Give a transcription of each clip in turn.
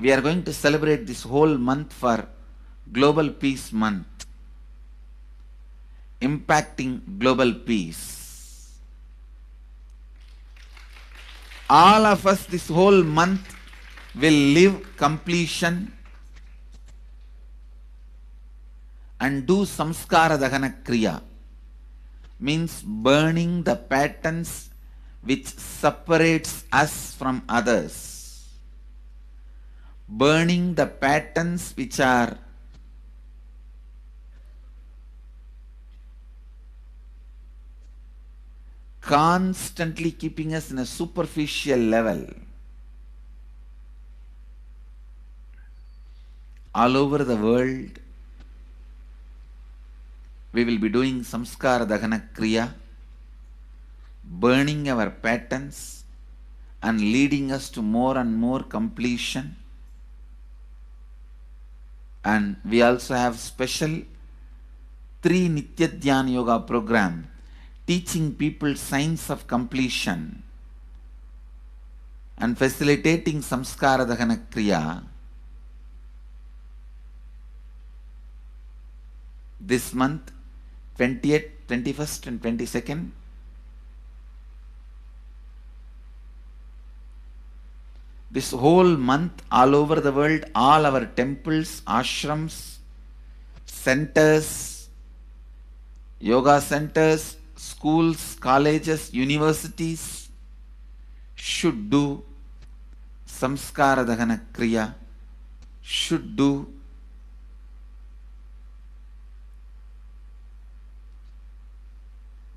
We are going to celebrate this whole month for Global Peace Month, impacting global peace. All of us this whole month will live completion and do samskara dahana kriya, means burning the patterns which separates us from others, burning the patterns which are constantly keeping us in a superficial level. All over the world, we will be doing samskara dahana kriya, burning our patterns and leading us to more and more completion. And we also have special 3 Nitya Dhyana Yoga program teaching people science of completion and facilitating samskara dahana kriya. This month, 20th, 21st and 22nd, this whole month, all over the world, all our temples, ashrams, centers, yoga centers, schools, colleges, universities should do samskara dahana kriya, should do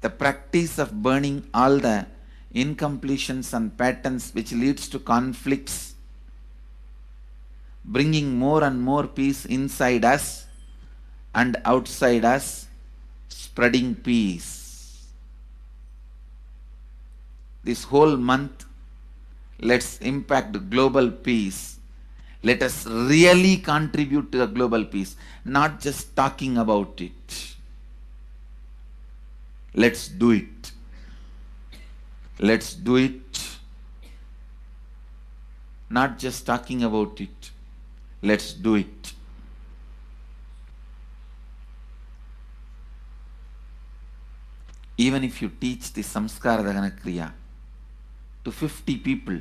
the practice of burning all the incompletions and patterns which leads to conflicts, bringing more and more peace inside us and outside us, spreading peace. This whole month, let's impact global peace. Let us really contribute to the global peace, not just talking about it. Let's do it. Let's do it. Not just talking about it. Let's do it. Even if you teach the samskara dahana kriya to 50 people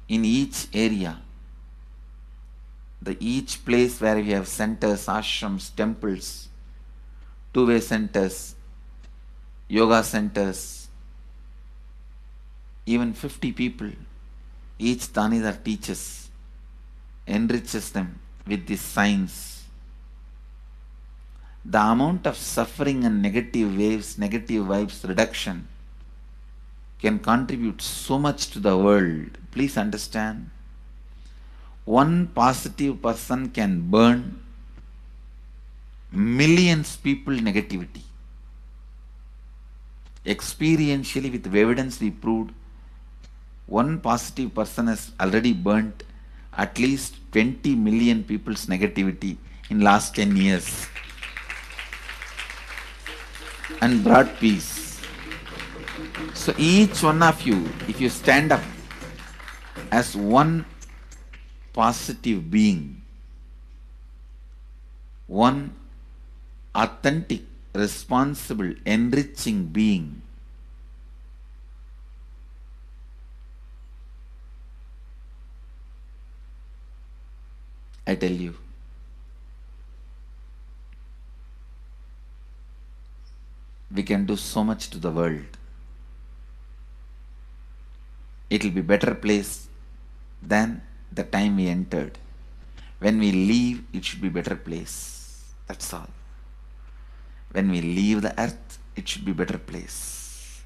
in each area, each place where we have centers, ashrams, temples, two-way centers, yoga centers, even 50 people, each Tanidar teaches, enriches them with this science. The amount of suffering and negative waves, negative vibes reduction can contribute so much to the world. Please understand, one positive person can burn millions people negativity. Experientially, with evidence we proved, one positive person has already burnt at least 20 million people's negativity in last 10 years and brought peace. So each one of you, if you stand up as one positive being, one authentic, responsible, enriching being, I tell you, we can do so much to the world. It will be a better place than the time we entered. When we leave, it should be a better place. That's all. When we leave the earth, it should be a better place.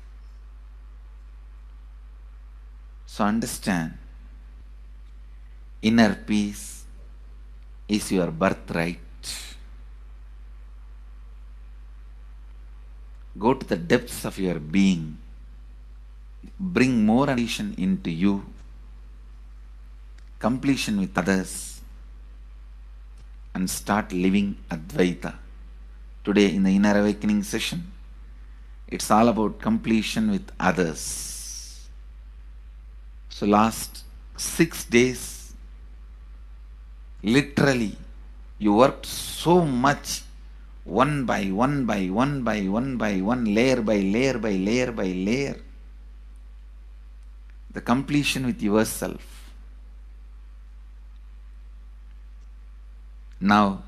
So understand, inner peace is your birthright. Go to the depths of your being. Bring more completion into you, completion with others, and start living Advaita. Today in the Inner Awakening session, it's all about completion with others. So last 6 days, Literally, you worked so much, one by one by one by one by one, layer by layer by layer by layer. The completion with yourself. Now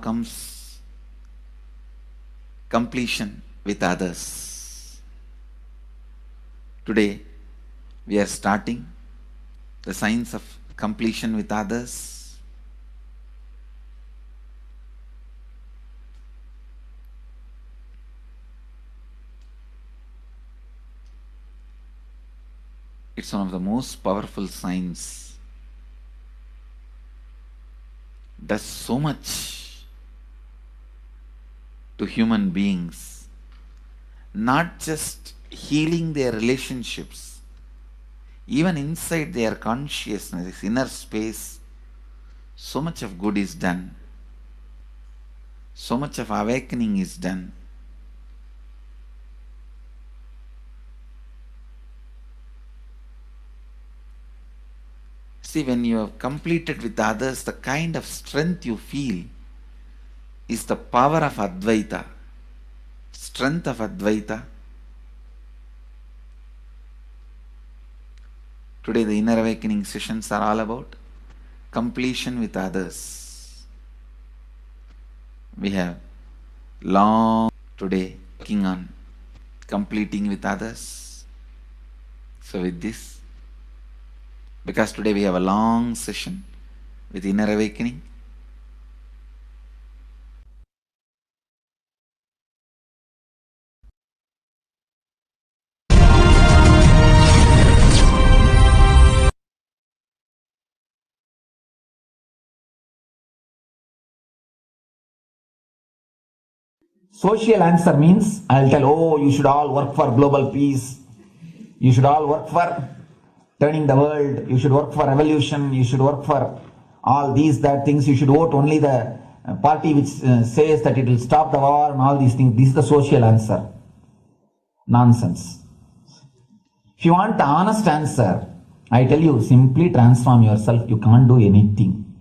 comes completion with others. Today, we are starting the science of completion with others. It's one of the most powerful science. Does so much to human beings, not just healing their relationships, even inside their consciousness, this inner space, so much of good is done. So much of awakening is done. See, when you have completed with others, the kind of strength you feel is the power of Advaita, strength of Advaita. Today the inner awakening sessions are all about completion with others. We have long today working on completing with others. So with this, because today we have a long session with inner awakening, social answer means I'll tell, oh, you should all work for global peace. You should all work for turning the world. You should work for revolution. You should work for all these, that things. You should vote only the party which says that it will stop the war and all these things. This is the social answer. Nonsense. If you want the honest answer, I tell you, simply transform yourself. You can't do anything.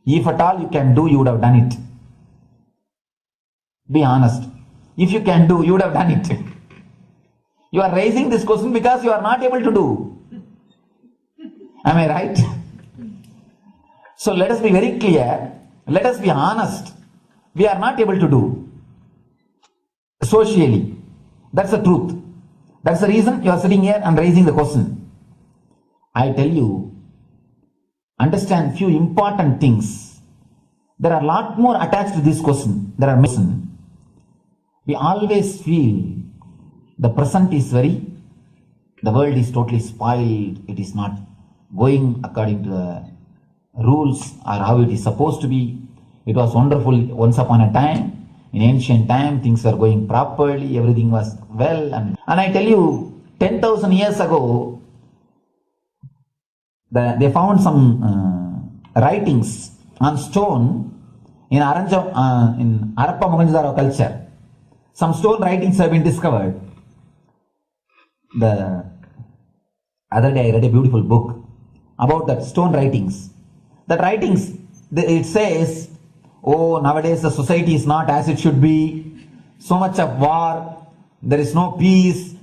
If at all you can do, you would have done it. Be honest. If you can do, you would have done it. You are raising this question because you are not able to do. Am I right? So let us be very clear. Let us be honest. We are not able to do. Socially. That's the truth. That's the reason you are sitting here and raising the question. I tell you, understand few important things. There are a lot more attached to this question. There are many. We always feel the present is the world is totally spoiled. It is not going according to the rules or how it is supposed to be. It was wonderful once upon a time. In ancient time, things were going properly. Everything was well. And I tell you, 10,000 years ago, they found some writings on stone in Harappa Mohenjo-daro culture. Some stone writings have been discovered. The other day I read a beautiful book about that stone writings. That writings, it says, oh, nowadays the society is not as it should be. So much of war. There is no peace.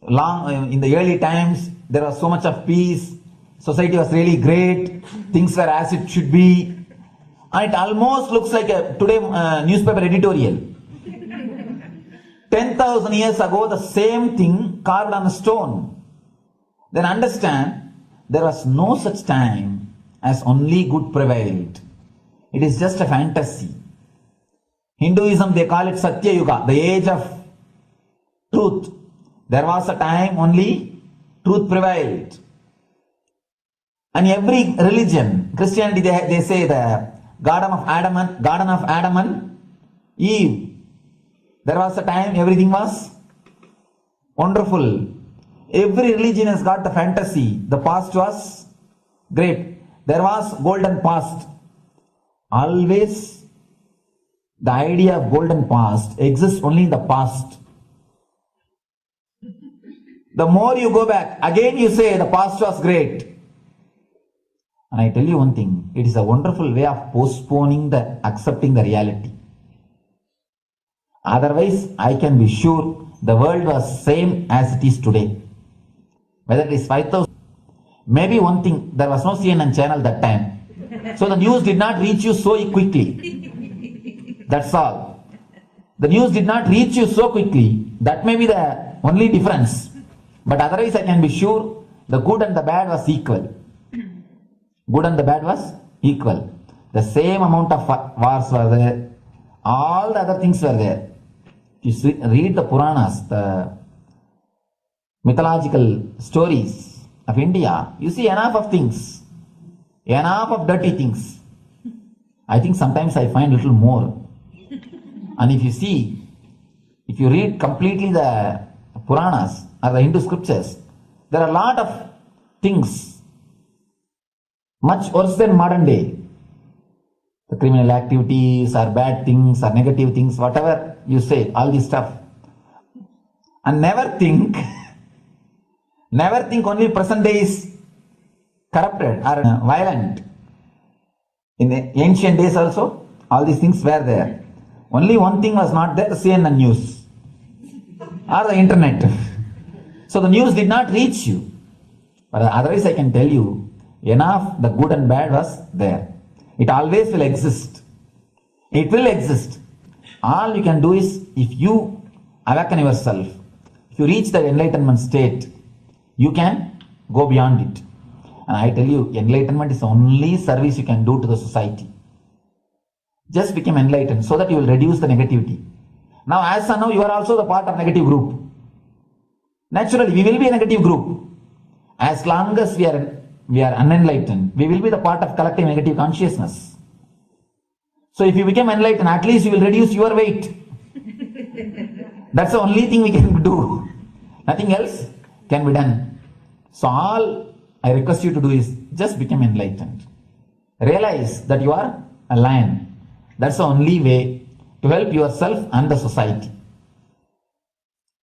In the early times, there was so much of peace. Society was really great. Things were as it should be. And it almost looks like a today newspaper editorial. 10,000 years ago, the same thing carved on a stone. Then understand, there was no such time as only good prevailed. It is just a fantasy. Hinduism, they call it Satya Yuga, the age of truth. There was a time only truth prevailed. And every religion, Christianity, they say the Garden of Adam and Eve. There was a time everything was wonderful. Every religion has got the fantasy. The past was great. There was golden past. Always the idea of golden past exists only in the past. The more you go back, again you say the past was great. And I tell you one thing, it is a wonderful way of postponing accepting the reality. Otherwise, I can be sure the world was same as it is today. Whether it is 5,000, maybe one thing, there was no CNN channel that time. So the news did not reach you so quickly. That's all. The news did not reach you so quickly. That may be the only difference. But otherwise, I can be sure the good and the bad was equal. Good and the bad was equal. The same amount of wars were there. All the other things were there. You read the Puranas, the mythological stories of India, you see enough of things. Enough of dirty things. I think sometimes I find a little more. And if you read completely the Puranas or the Hindu scriptures, there are a lot of things much worse than modern day. The criminal activities or bad things or negative things, whatever you say, all this stuff. And never think only present day is corrupted or violent. In the ancient days also, all these things were there. Only one thing was not there, the CNN news or the internet. So the news did not reach you. But otherwise I can tell you, enough the good and bad was there. It always will exist. It will exist. All you can do is, if you awaken yourself, if you reach the enlightenment state, you can go beyond it. And I tell you, enlightenment is the only service you can do to the society. Just become enlightened so that you will reduce the negativity. Now, as of now, you are also the part of negative group. Naturally, we will be a negative group. As long as we are unenlightened, we will be the part of collective negative consciousness. So if you become enlightened, at least you will reduce your weight. That's the only thing we can do. Nothing else can be done. So all I request you to do is just become enlightened. Realize that you are a lion. That's the only way to help yourself and the society.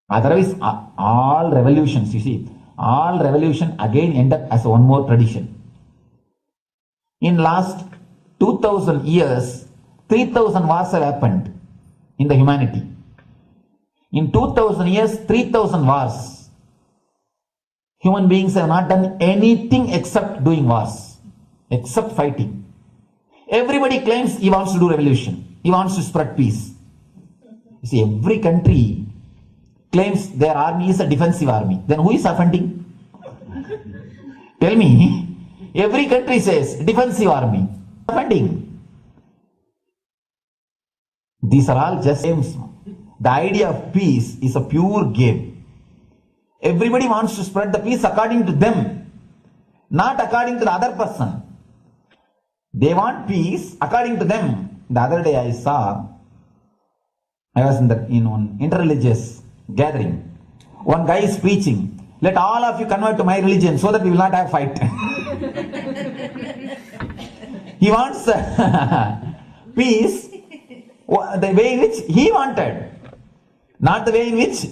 Otherwise, all revolutions, you see, all revolution again end up as one more tradition. In last 2000 years, 3000 wars have happened in the humanity. In 2000 years, 3000 wars. Human beings have not done anything except doing wars, except fighting. Everybody claims he wants to do revolution. He wants to spread peace. You see, every country claims their army is a defensive army. Then who is offending? Tell me. Every country says defensive army. Offending. These are all just games. The idea of peace is a pure game. Everybody wants to spread the peace according to them, not according to the other person. They want peace according to them. The other day I was in one interreligious gathering. One guy is preaching, let all of you convert to my religion so that we will not have fight. He wants peace the way in which he wanted, not the way in which.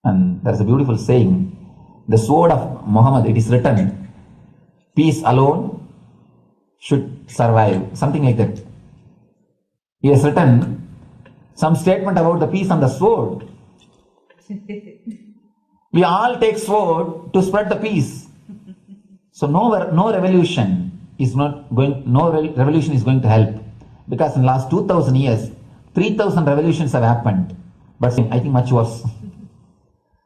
And there's a beautiful saying, the sword of Muhammad, it is written, peace alone should survive, something like that. He has written some statement about the peace on the sword. We all take sword to spread the peace. So no revolution is going to help, because in the last 2000 years 3000 revolutions have happened, but I think much worse.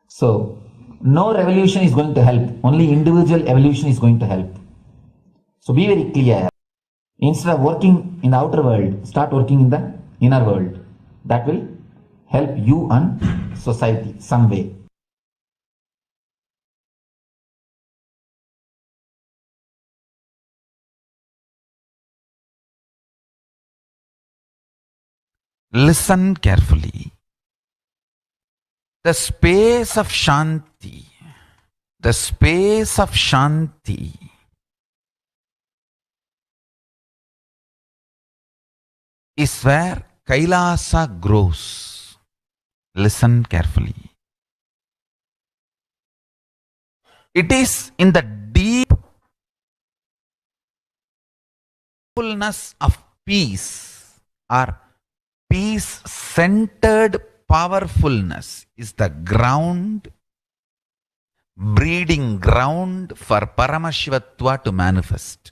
So no revolution is going to help, only individual evolution is going to help. So be very clear. Instead of working in the outer world, start working in the inner world. That will help you and society some way. Listen carefully. The space of Shanti, the space of Shanti is where Kailasa grows. Listen carefully. It is in the deep fullness of peace, or peace-centered powerfulness is the ground, breeding ground for Paramashivatva to manifest.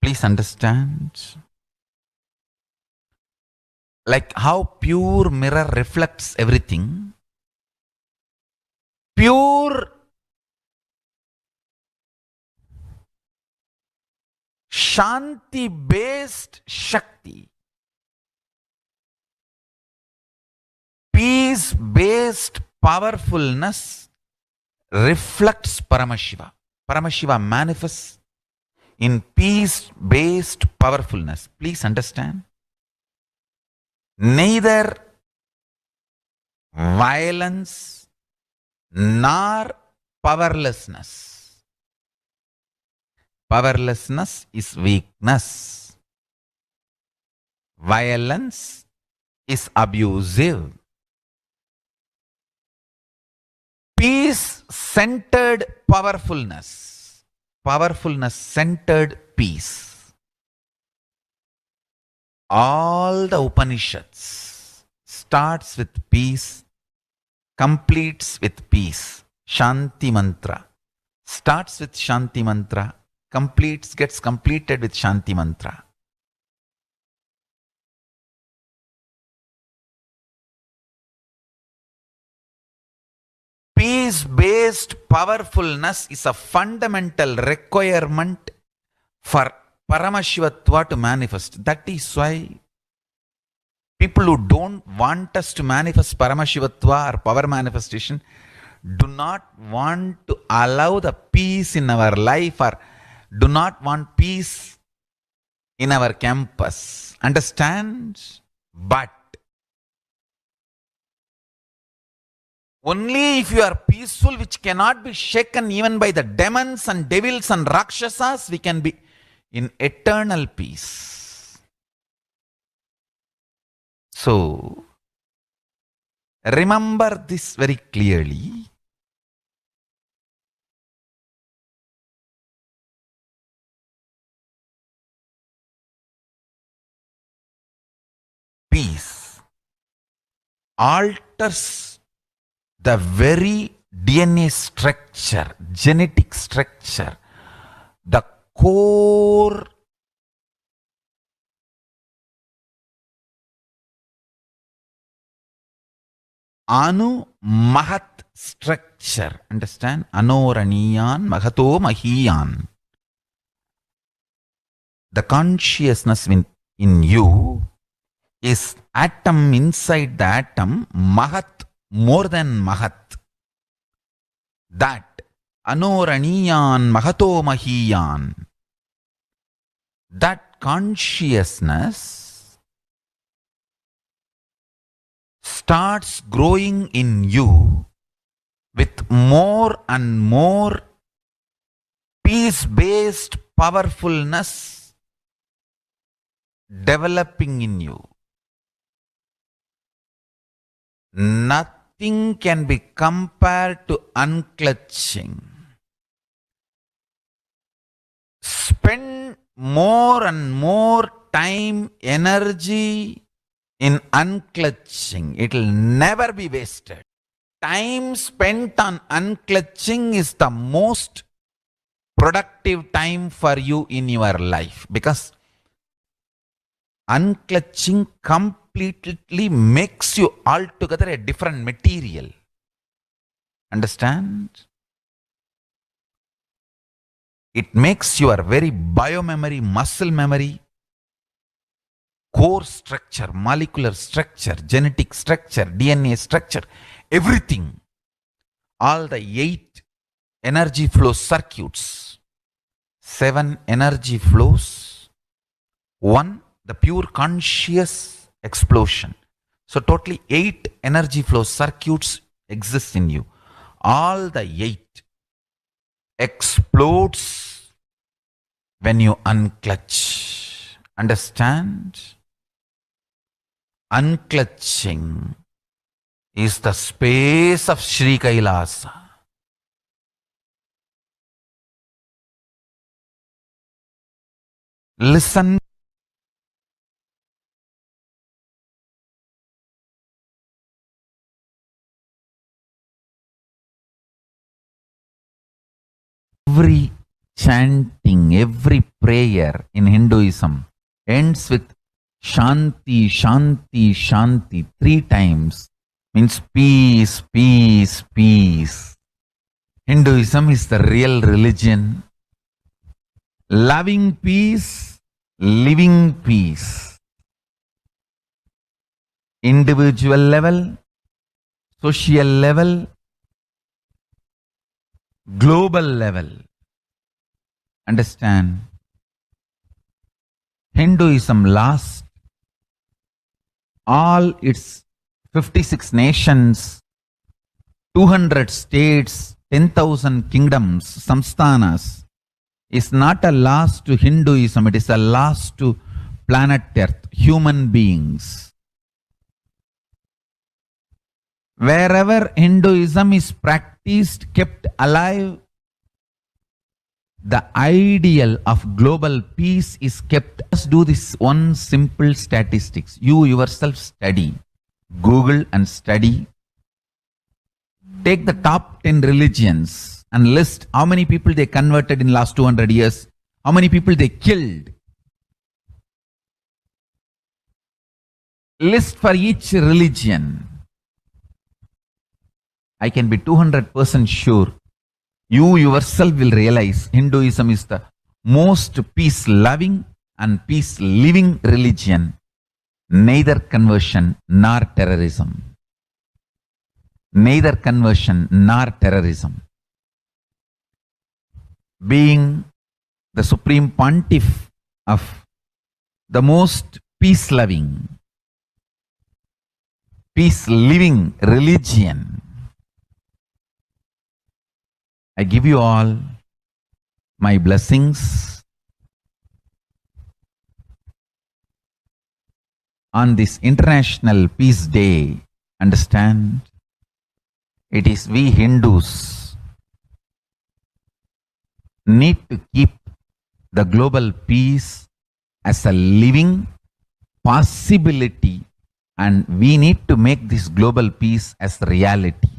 Please understand. Like how pure mirror reflects everything, pure Shanti-based Shakti, peace-based powerfulness reflects Paramashiva. Paramashiva manifests in peace-based powerfulness. Please understand. Neither violence nor powerlessness. Powerlessness is weakness. Violence is abusive. Peace-centered powerfulness. Powerfulness-centered peace. All the Upanishads starts with peace, completes with peace. Shanti mantra. Starts with Shanti mantra, gets completed with Shanti mantra. Peace-based powerfulness is a fundamental requirement for Paramashivatva to manifest. That is why people who don't want us to manifest Paramashivatva or power manifestation do not want to allow the peace in our life, or do not want peace in our campus. Understand? But only if you are peaceful, which cannot be shaken even by the demons and devils and rakshasas, we can be in eternal peace. So, remember this very clearly. Peace alters the very DNA structure, genetic structure, the core Anu Mahat structure. Understand? Anoraniyan Mahato Mahiyan. The consciousness in you is atom inside the atom, Mahat, more than Mahat. That Anoraniyan Mahato Mahiyan. That consciousness starts growing in you with more and more peace-based powerfulness developing in you. Nothing can be compared to unclutching. Spend more and more time, energy in unclutching. It will never be wasted. Time spent on unclutching is the most productive time for you in your life, because unclutching completely makes you altogether a different material. Understand? It makes your very biomemory, muscle memory, core structure, molecular structure, genetic structure, DNA structure, everything. All the 8 energy flow circuits, 7 energy flows, 1 the pure conscious explosion. So totally 8 energy flow circuits exist in you. All the 8 explodes when you unclutch. Understand? Unclutching is the space of Sri Kailasa. Listen. Every chanting, every prayer in Hinduism ends with Shanti, Shanti, Shanti 3 times. Means peace, peace, peace. Hinduism is the real religion. Loving peace, living peace. Individual level, social level, global level. Understand? Hinduism lasts all its 56 nations, 200 states, 10,000 kingdoms, samsthanas, is not a loss to Hinduism, it is a loss to planet Earth, human beings. Wherever Hinduism is practiced, kept alive, the ideal of global peace is kept. Just do this one simple statistics. You yourself study. Google and study. Take the top 10 religions and list how many people they converted in last 200 years, how many people they killed. List for each religion. I can be 200% sure you yourself will realize Hinduism is the most peace-loving and peace-living religion, neither conversion nor terrorism. Neither conversion nor terrorism. Being the supreme pontiff of the most peace-loving, peace-living religion, I give you all my blessings on this International Peace Day. Understand? It is we Hindus need to keep the global peace as a living possibility, and we need to make this global peace as reality.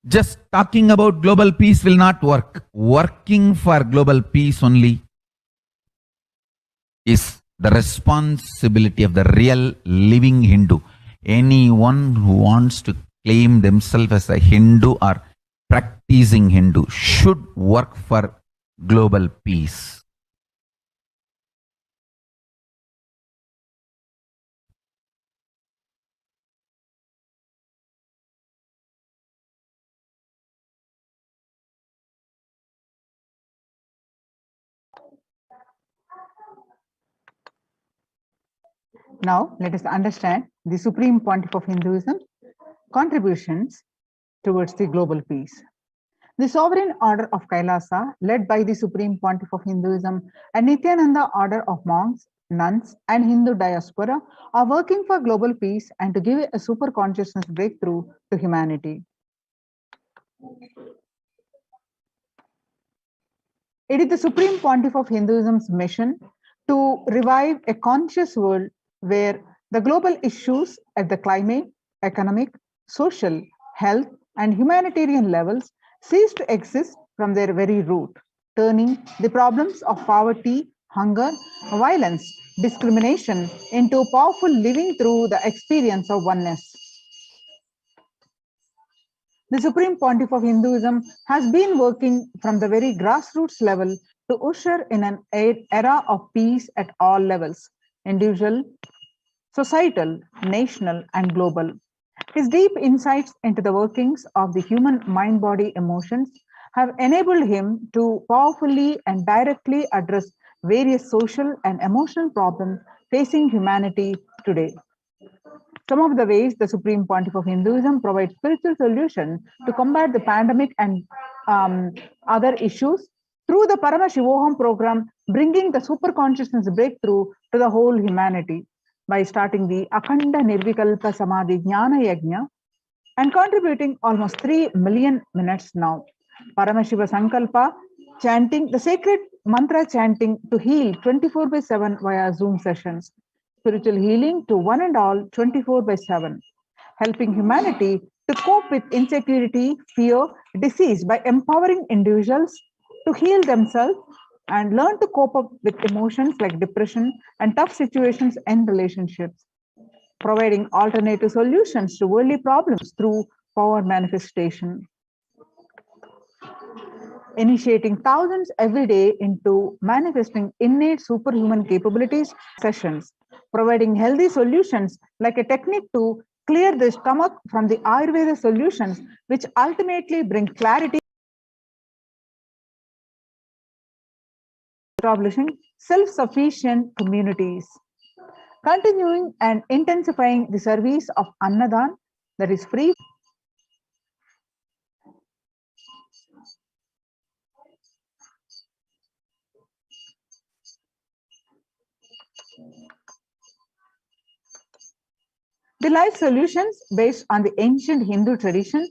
Just talking about global peace will not work. Working for global peace only is the responsibility of the real living Hindu. Anyone who wants to claim themselves as a Hindu or practicing Hindu should work for global peace. Now, let us understand the Supreme Pontiff of Hinduism contributions towards the global peace. The sovereign order of Kailasa, led by the Supreme Pontiff of Hinduism and Nithyananda order of monks, nuns, and Hindu diaspora, are working for global peace and to give a super consciousness breakthrough to humanity. It is the Supreme Pontiff of Hinduism's mission to revive a conscious world where the global issues at the climate, economic, social, health, and humanitarian levels cease to exist from their very root, turning the problems of poverty, hunger, violence, discrimination into powerful living through the experience of oneness. The Supreme Pontiff of Hinduism has been working from the very grassroots level to usher in an era of peace at all levels, individual, societal, national, and global. His deep insights into the workings of the human mind, body, emotions have enabled him to powerfully and directly address various social and emotional problems facing humanity today. Some of the ways the Supreme Pontiff of Hinduism provides spiritual solution to combat the pandemic and other issues through the Paramashivoham program, bringing the super consciousness breakthrough to the whole humanity by starting the Akhanda Nirvikalpa Samadhi Jnana Yajna and contributing almost 3 million minutes now. Paramashiva Sankalpa chanting, the sacred mantra chanting to heal 24/7 via Zoom sessions, spiritual healing to one and all 24/7, helping humanity to cope with insecurity, fear, disease by empowering individuals to heal themselves and learn to cope up with emotions like depression and tough situations in relationships, providing alternative solutions to worldly problems through power manifestation, initiating thousands every day into manifesting innate superhuman capabilities sessions, providing healthy solutions like a technique to clear the stomach from the Ayurveda solutions, which ultimately bring clarity, establishing self-sufficient communities, continuing and intensifying the service of Annadan, that is free. The life solutions based on the ancient Hindu tradition,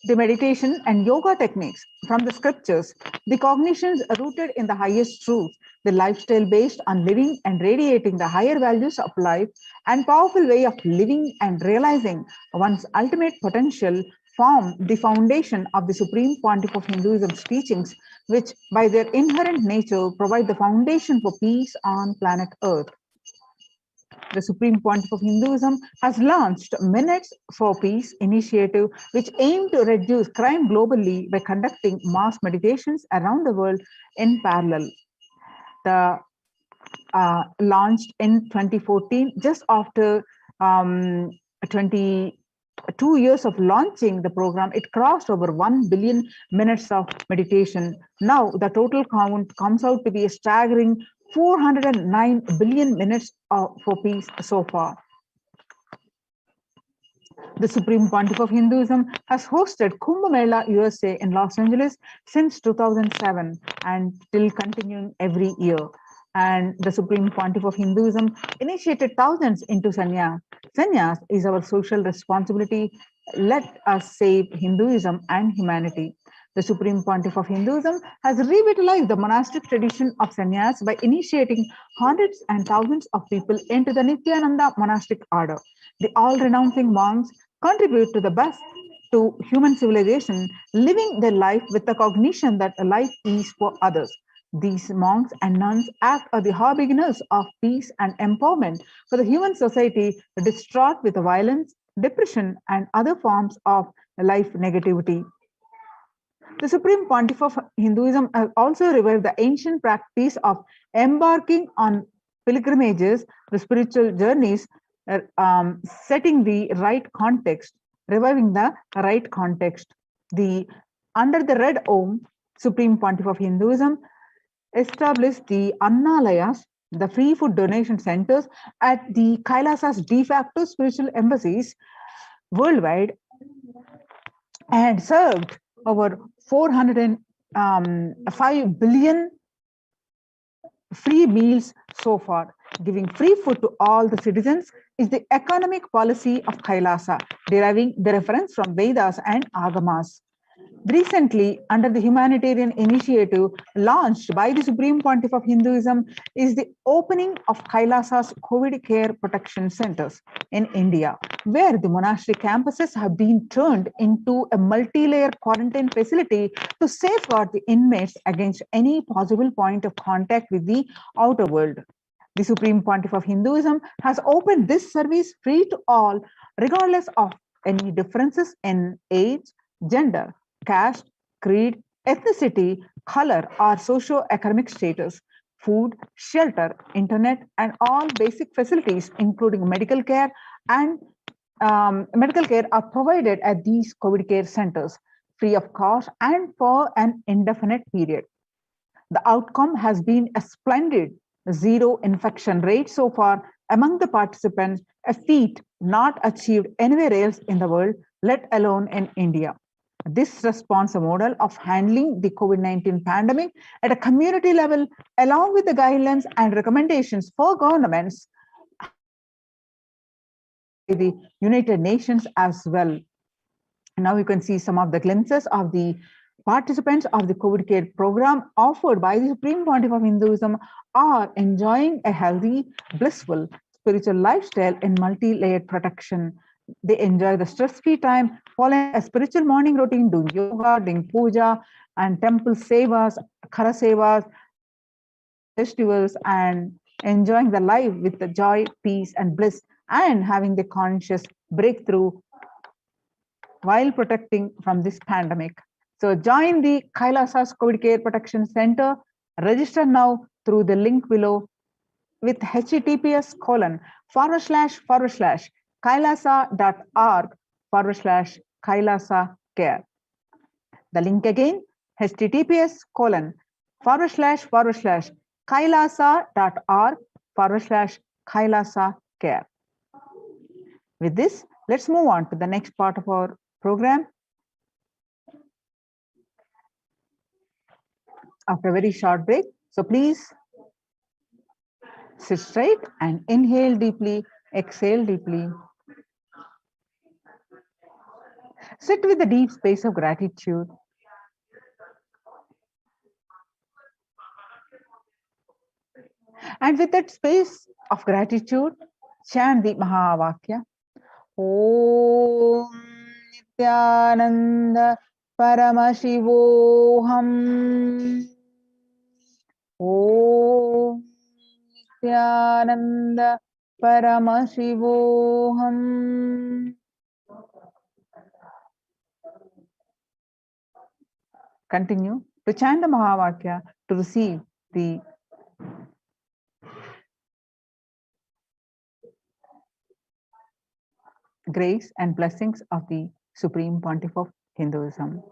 the meditation and yoga techniques from the scriptures, the cognitions rooted in the highest truth, the lifestyle based on living and radiating the higher values of life, and powerful way of living and realizing one's ultimate potential form the foundation of the Supreme Pontiff of Hinduism's teachings, which by their inherent nature provide the foundation for peace on planet Earth. The Supreme Pontiff of Hinduism has launched Minutes for Peace initiative, which aim to reduce crime globally by conducting mass meditations around the world in parallel. The launched in 2014, just after 22 years of launching the program, it crossed over 1 billion minutes of meditation. Now the total count comes out to be a staggering 409 billion minutes for peace so far. The Supreme Pontiff of Hinduism has hosted Kumbh Mela USA in Los Angeles since 2007 and still continuing every year. And the Supreme Pontiff of Hinduism initiated thousands into sannyas. Sannyas is our social responsibility. Let us save Hinduism and humanity. The Supreme Pontiff of Hinduism has revitalized the monastic tradition of sannyas by initiating hundreds and thousands of people into the Nithyananda monastic order. The all-renouncing monks contribute to the best to human civilization, living their life with the cognition that life is for others. These monks and nuns act as the harbingers of peace and empowerment for the human society distraught with violence, depression, and other forms of life negativity. The Supreme Pontiff of Hinduism has also revived the ancient practice of embarking on pilgrimages, the spiritual journeys, setting the right context, reviving the right context. Under the Red Om, Supreme Pontiff of Hinduism established the Annalayas, the free food donation centers at the Kailasa's de facto spiritual embassies worldwide, and served over 405 billion free meals so far. Giving free food to all the citizens is the economic policy of Kailasa, deriving the reference from Vedas and Agamas. Recently, under the humanitarian initiative launched by the Supreme Pontiff of Hinduism, is the opening of Kailasa's COVID care protection centers in India, where the monastery campuses have been turned into a multi-layer quarantine facility to safeguard the inmates against any possible point of contact with the outer world. The Supreme Pontiff of Hinduism has opened this service free to all, regardless of any differences in age, gender, caste, creed, ethnicity, color, or socio-economic status. Food, shelter, internet, and all basic facilities, including medical care are provided at these COVID care centers, free of cost and for an indefinite period. The outcome has been a splendid zero infection rate so far among the participants, a feat not achieved anywhere else in the world, let alone in India. This response model of handling the COVID-19 pandemic at a community level, along with the guidelines and recommendations for governments, the United Nations as well. Now you can see some of the glimpses of the Participants of the COVID care program offered by the Supreme Pontiff of Hinduism are enjoying a healthy, blissful spiritual lifestyle in multi-layered protection. They enjoy the stress-free time, following a spiritual morning routine, doing yoga, doing puja, and temple sevas, khara sevas, festivals, and enjoying the life with the joy, peace, and bliss, and having the conscious breakthrough while protecting from this pandemic. So join the Kailasa's COVID Care Protection Center. Register now through the link below with https://kailasa.org/kailasa care. The link again, https://kailasa.org/kailasa care. With this, let's move on to the next part of our program. After a very short break, so please sit straight and inhale deeply, exhale deeply. Sit with the deep space of gratitude. And with that space of gratitude, chant the Mahavakya. Om Nithyananda Paramashivoham. Om Nithyananda Paramashivoham. Continue to chant the Mahavakya to receive the grace and blessings of the Supreme Pontiff of Hinduism.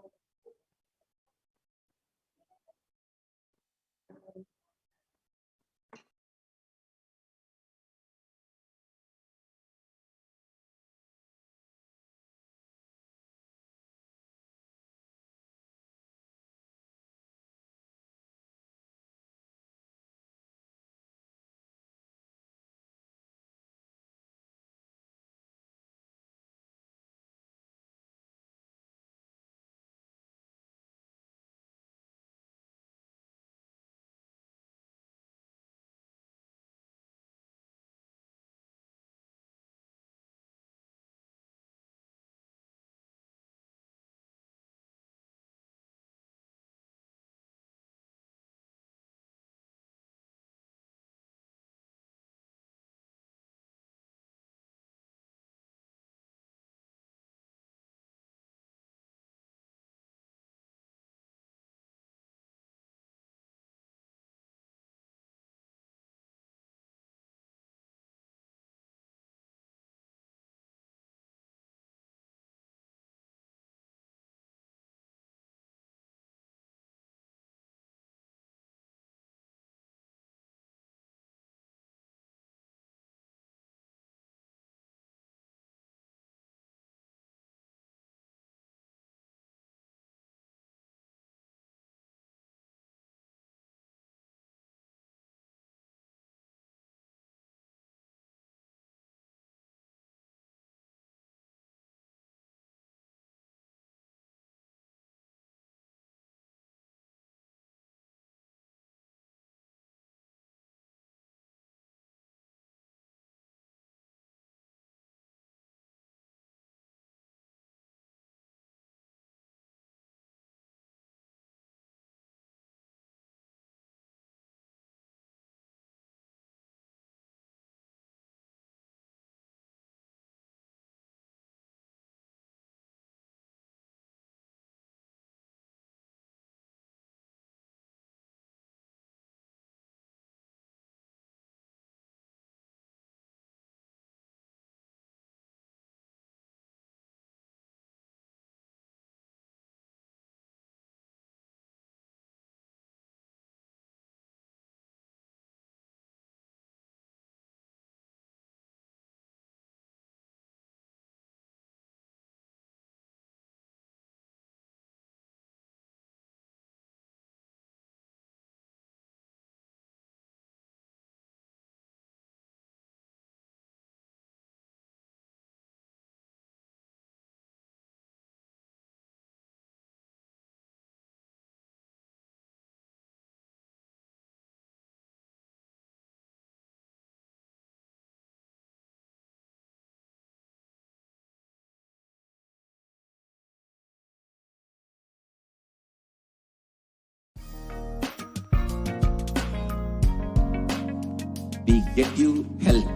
we get you health,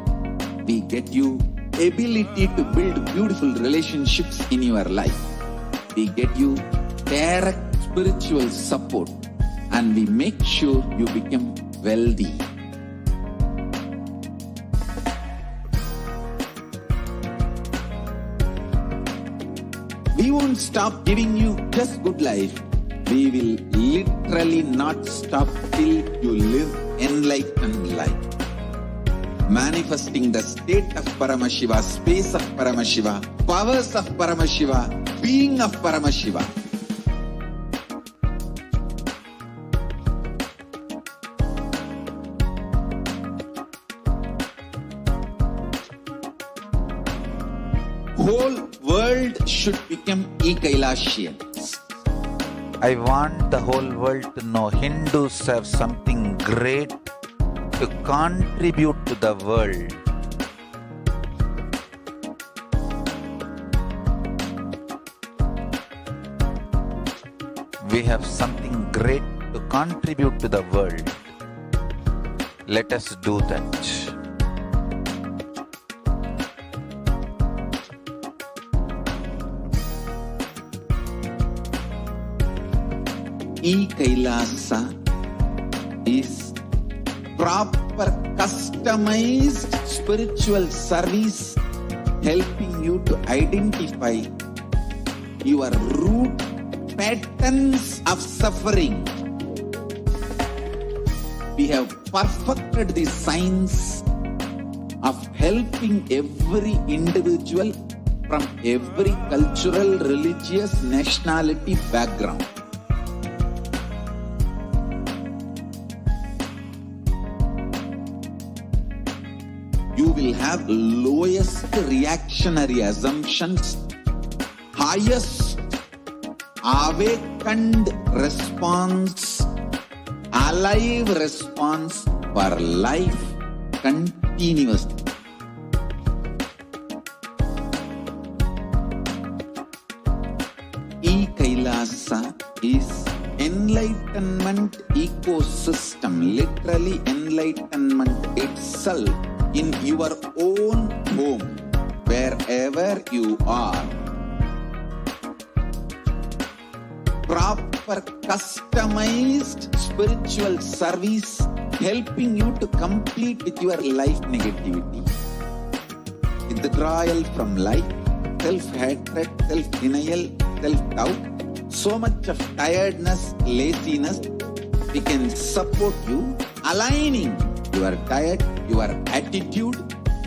we get you ability to build beautiful relationships in your life, we get you direct spiritual support, and we make sure you become wealthy. We won't stop giving you just good life. We will literally not stop till you live enlightened life. Manifesting the state of Paramashiva, space of Paramashiva, powers of Paramashiva, being of Paramashiva. Whole world should become e-Kailashians. I want the whole world to know Hindus have something great to contribute to the world. We have something great to contribute to the world. Let us do that. E-Kailasa is proper customized spiritual service helping you to identify your root patterns of suffering. We have perfected the science of helping every individual from every cultural, religious, nationality background. You will have lowest reactionary assumptions, highest awakened response, alive response for life continuously. E-Kailasa is enlightenment ecosystem, literally enlightenment itself in your own home, wherever you are. Proper customized spiritual service helping you to complete with your life negativity. Withdrawal from life, self-hatred, self-denial, self-doubt, so much of tiredness, laziness. We can support you aligning your diet, your attitude,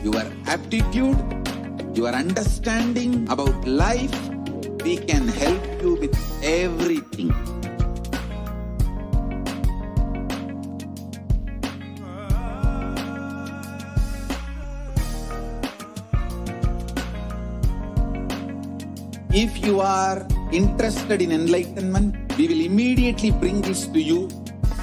your aptitude, your understanding about life. We can help you with everything. If you are interested in enlightenment, we will immediately bring this to you.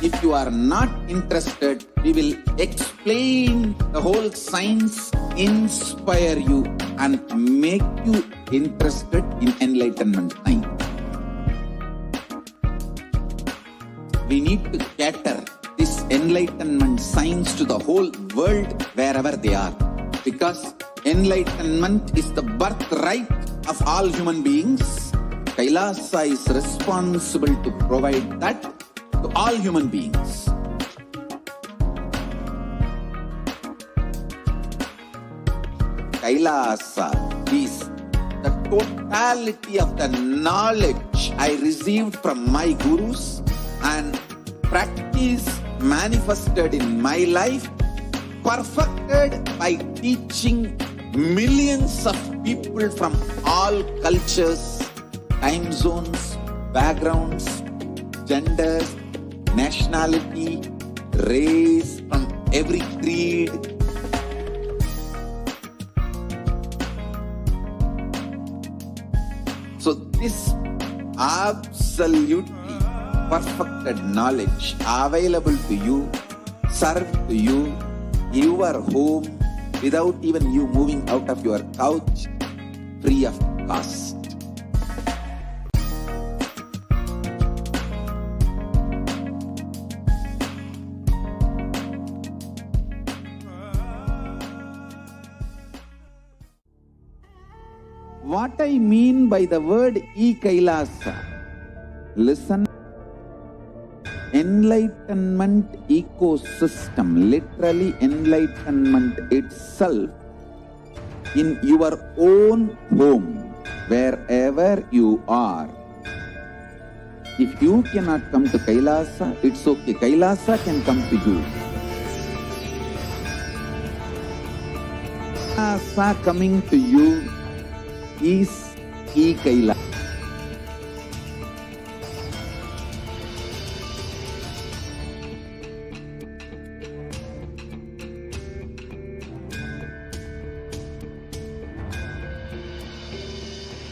If you are not interested, we will explain the whole science, inspire you, and make you interested in enlightenment time. We need to cater this enlightenment science to the whole world wherever they are, because enlightenment is the birthright of all human beings. Kailasa is responsible to provide that to all human beings. Kailasa is the totality of the knowledge I received from my gurus and practice manifested in my life, perfected by teaching millions of people from all cultures, time zones, backgrounds, genders, nationality, race, from every creed. So this absolutely perfected knowledge available to you, served to you, your home, without even you moving out of your couch, free of cost. What I mean by the word e-Kailasa, listen, enlightenment ecosystem, literally enlightenment itself in your own home, wherever you are. If you cannot come to Kailasa, it's okay. Kailasa can come to you. Kailasa coming to you is e-Kailasa.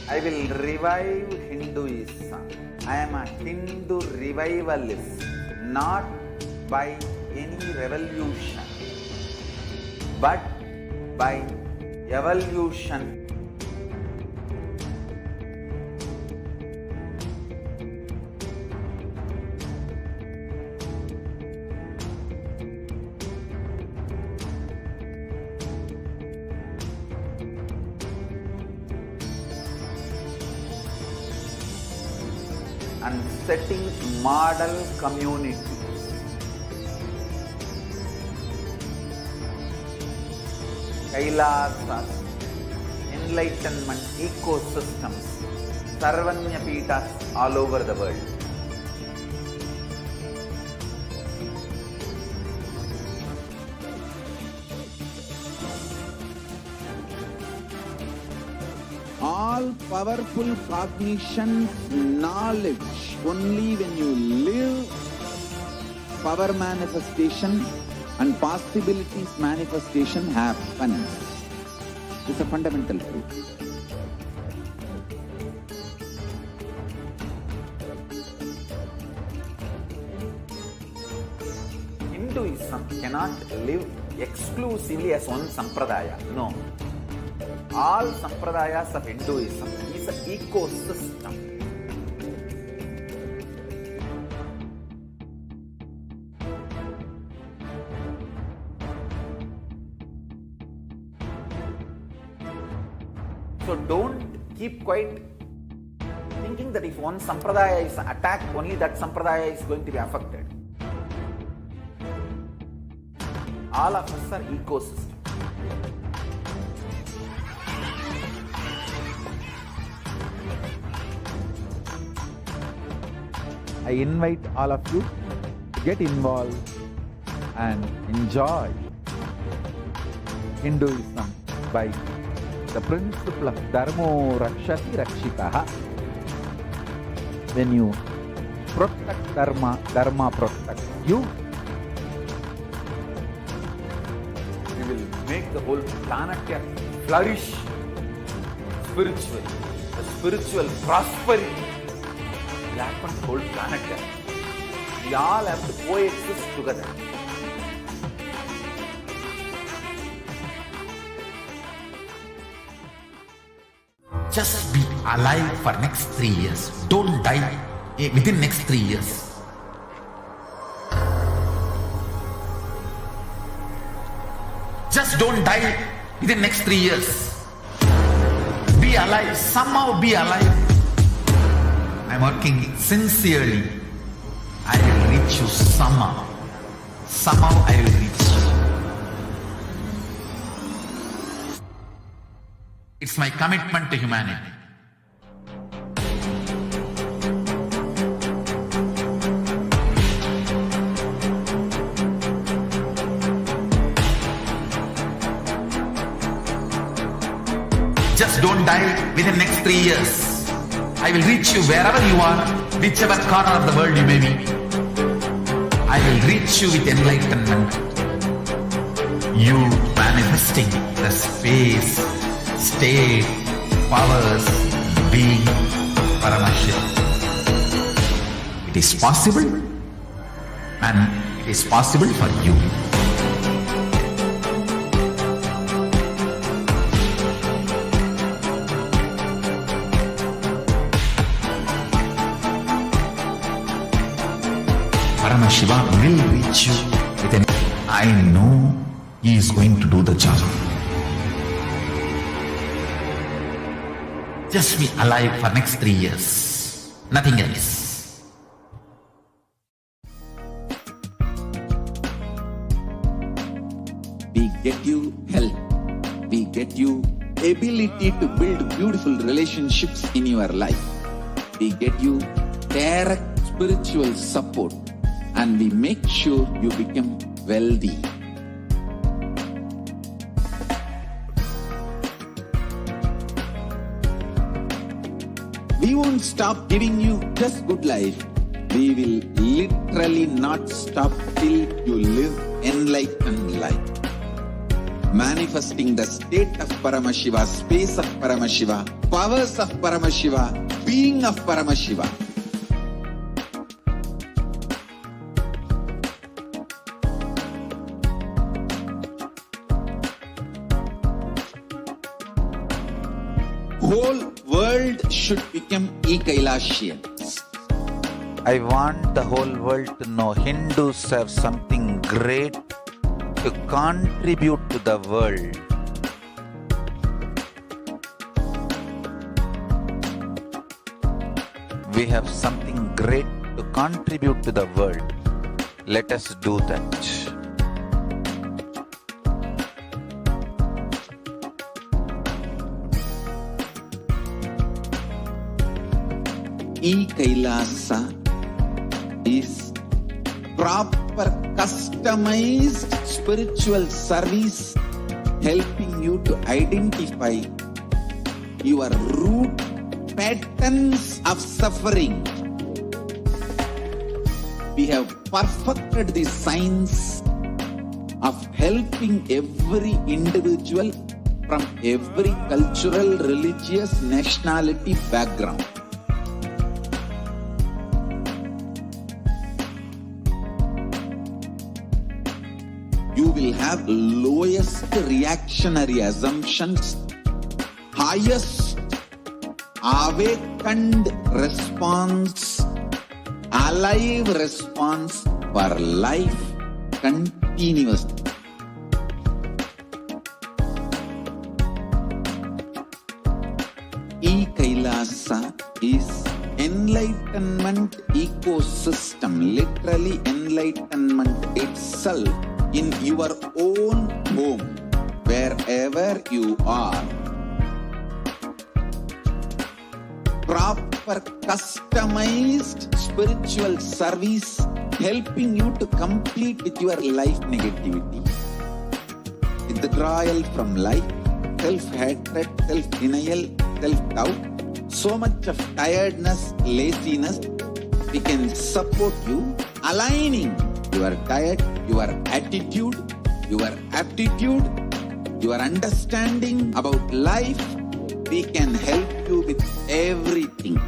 I will revive Hinduism. I am a Hindu revivalist, not by any revolution, but by evolution. And setting model community. Kailasas, enlightenment ecosystems, Sarvanya Pitas all over the world. All powerful cognition, knowledge, only when you live, power manifestation and possibilities manifestation happens. It's a fundamental truth. Hinduism cannot live exclusively as one sampradaya. No. All sampradayas of Hinduism is an ecosystem. So don't keep quiet thinking that if one sampradaya is attacked, only that sampradaya is going to be affected. All of us are ecosystems. I invite all of you to get involved and enjoy Hinduism by the principle of Dharmo Rakshati Rakshitaha. When you protect Dharma, Dharma protects you. You will make the whole planet flourish spiritually. The spiritual prosperity will happen to the whole planet. We all have to coexist together. Just be alive for next 3 years. Don't die within next 3 years. Just don't die within next 3 years. Be alive. Somehow be alive. I'm working sincerely. I will reach you somehow. Somehow I will reach you. It's my commitment to humanity. Just don't die within the next 3 years. I will reach you wherever you are, whichever corner of the world you may be. I will reach you with enlightenment. You manifesting the space, state, powers, being Paramashivoham. It is possible, and it is possible for you. Paramashiva will reach you with an I know he is going to do the job. just be alive for next 3 years. Nothing else. We get you health. We get you ability to build beautiful relationships in your life. We get you direct spiritual support, and we make sure you become wealthy. We won't stop giving you just good life. We will literally not stop till you live enlightened life. Manifesting the state of Paramashiva, space of Paramashiva, powers of Paramashiva, being of Paramashiva. Whole world should become e-Kailashians. I want the whole world to know Hindus have something great to contribute to the world. We have something great to contribute to the world. Let us do that. E-Kailasa is proper customized spiritual service helping you to identify your root patterns of suffering. We have perfected the science of helping every individual from every cultural, religious, nationality background. You will have lowest reactionary assumptions, highest awakened response, alive response for life continuously. E-Kailasa is enlightenment ecosystem, literally enlightenment itself in your own home, wherever you are. Proper customized spiritual service helping you to complete with your life negativity, withdrawal from life, self-hatred, self-denial, self-doubt, so much of tiredness, laziness. We can support you aligning your diet, your attitude, your aptitude, your understanding about life. We can help you with everything.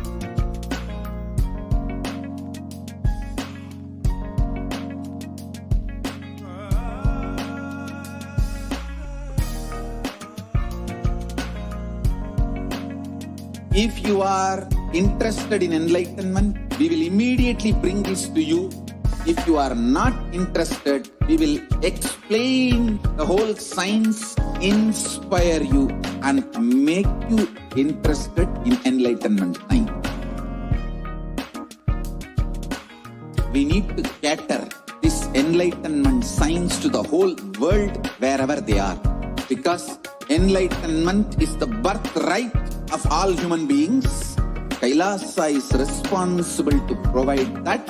If you are interested in enlightenment, we will immediately bring this to you. If you are not interested, we will explain the whole science, inspire you and make you interested in enlightenment time. We need to cater this enlightenment science to the whole world wherever they are, because enlightenment is the birthright of all human beings. Kailasa is responsible to provide that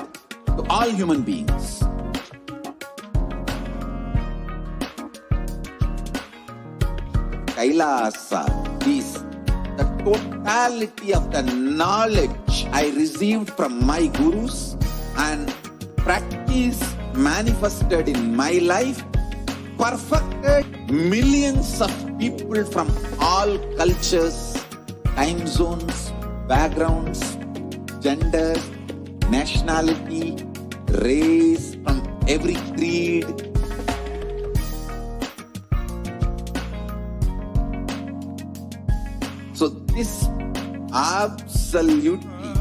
to all human beings. Kailasa is the totality of the knowledge I received from my gurus and practice manifested in my life, perfected millions of people from all cultures, time zones, backgrounds, genders, nationality, race, from every creed. So this absolutely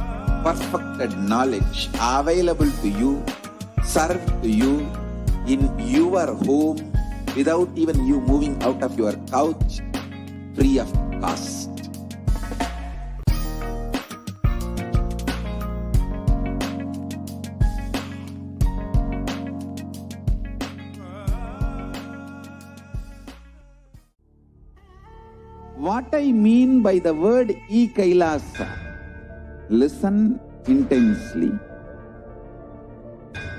perfected knowledge available to you, served to you in your home without even you moving out of your couch, free of cost. What I mean by the word e-Kailasa, listen intensely.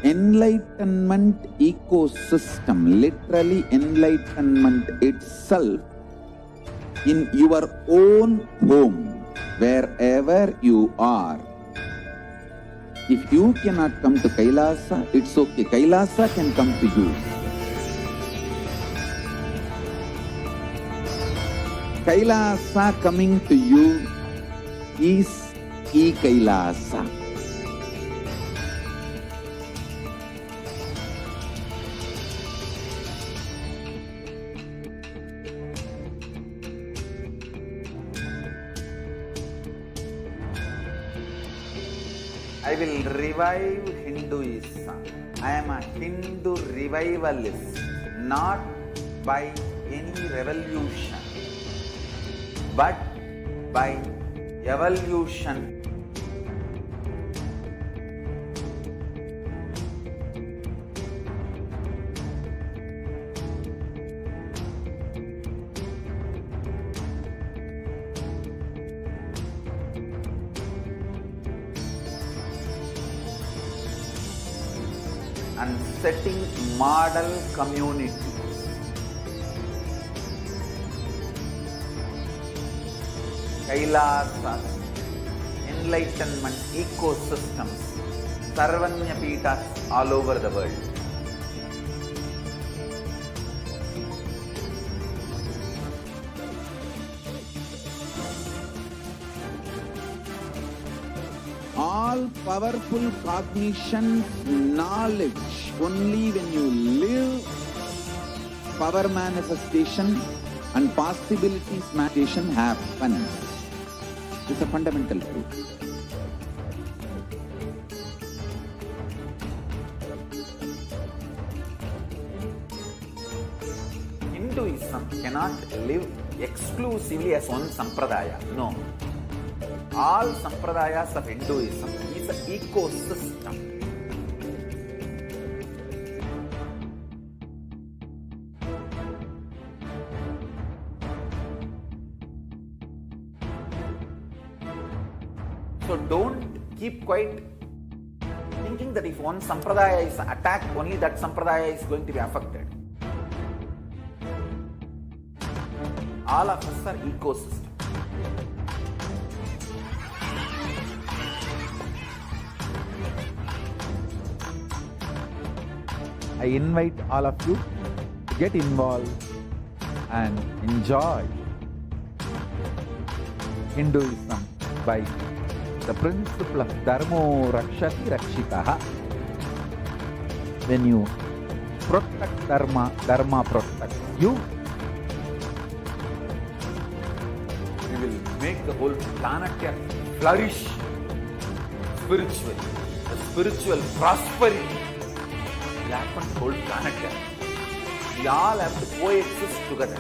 Enlightenment ecosystem, literally enlightenment itself, in your own home, wherever you are. If you cannot come to Kailasa, it's okay. Kailasa can come to you. Kailasa coming to you is e-Kailasa. I will revive Hinduism. I am a Hindu revivalist, not by any revolution, but by evolution. And setting model communities. Kailasas, enlightenment ecosystems, Sarvanya Pitas all over the world. All powerful cognition, knowledge, only when you live power manifestation and possibilities manifestation happens. It's a fundamental truth. Hinduism cannot live exclusively as one sampradaya. No. All sampradayas of Hinduism is an ecosystem. So don't keep quiet thinking that if one sampradaya is attacked, only that sampradaya is going to be affected. All of us are ecosystems. I invite all of you to get involved and enjoy Hinduism by the principle of Dharmo Rakshati Rakshitaha. When you protect Dharma, Dharma protects you. We will make the whole planet flourish spiritually. The spiritual prosperity will happen to the whole planet. We all have to coexist together.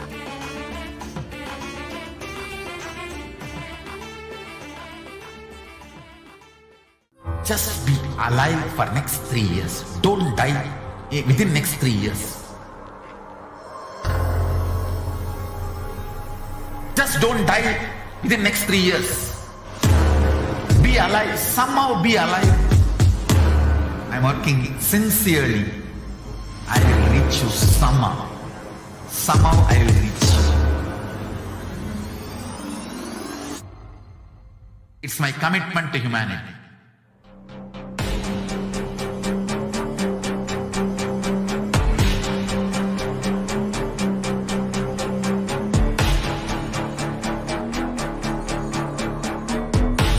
Just be alive for next 3 years. Don't die within next 3 years. Just don't die within next 3 years. Be alive. Somehow be alive. I'm working sincerely. I will reach you somehow. Somehow I will reach you. It's my commitment to humanity.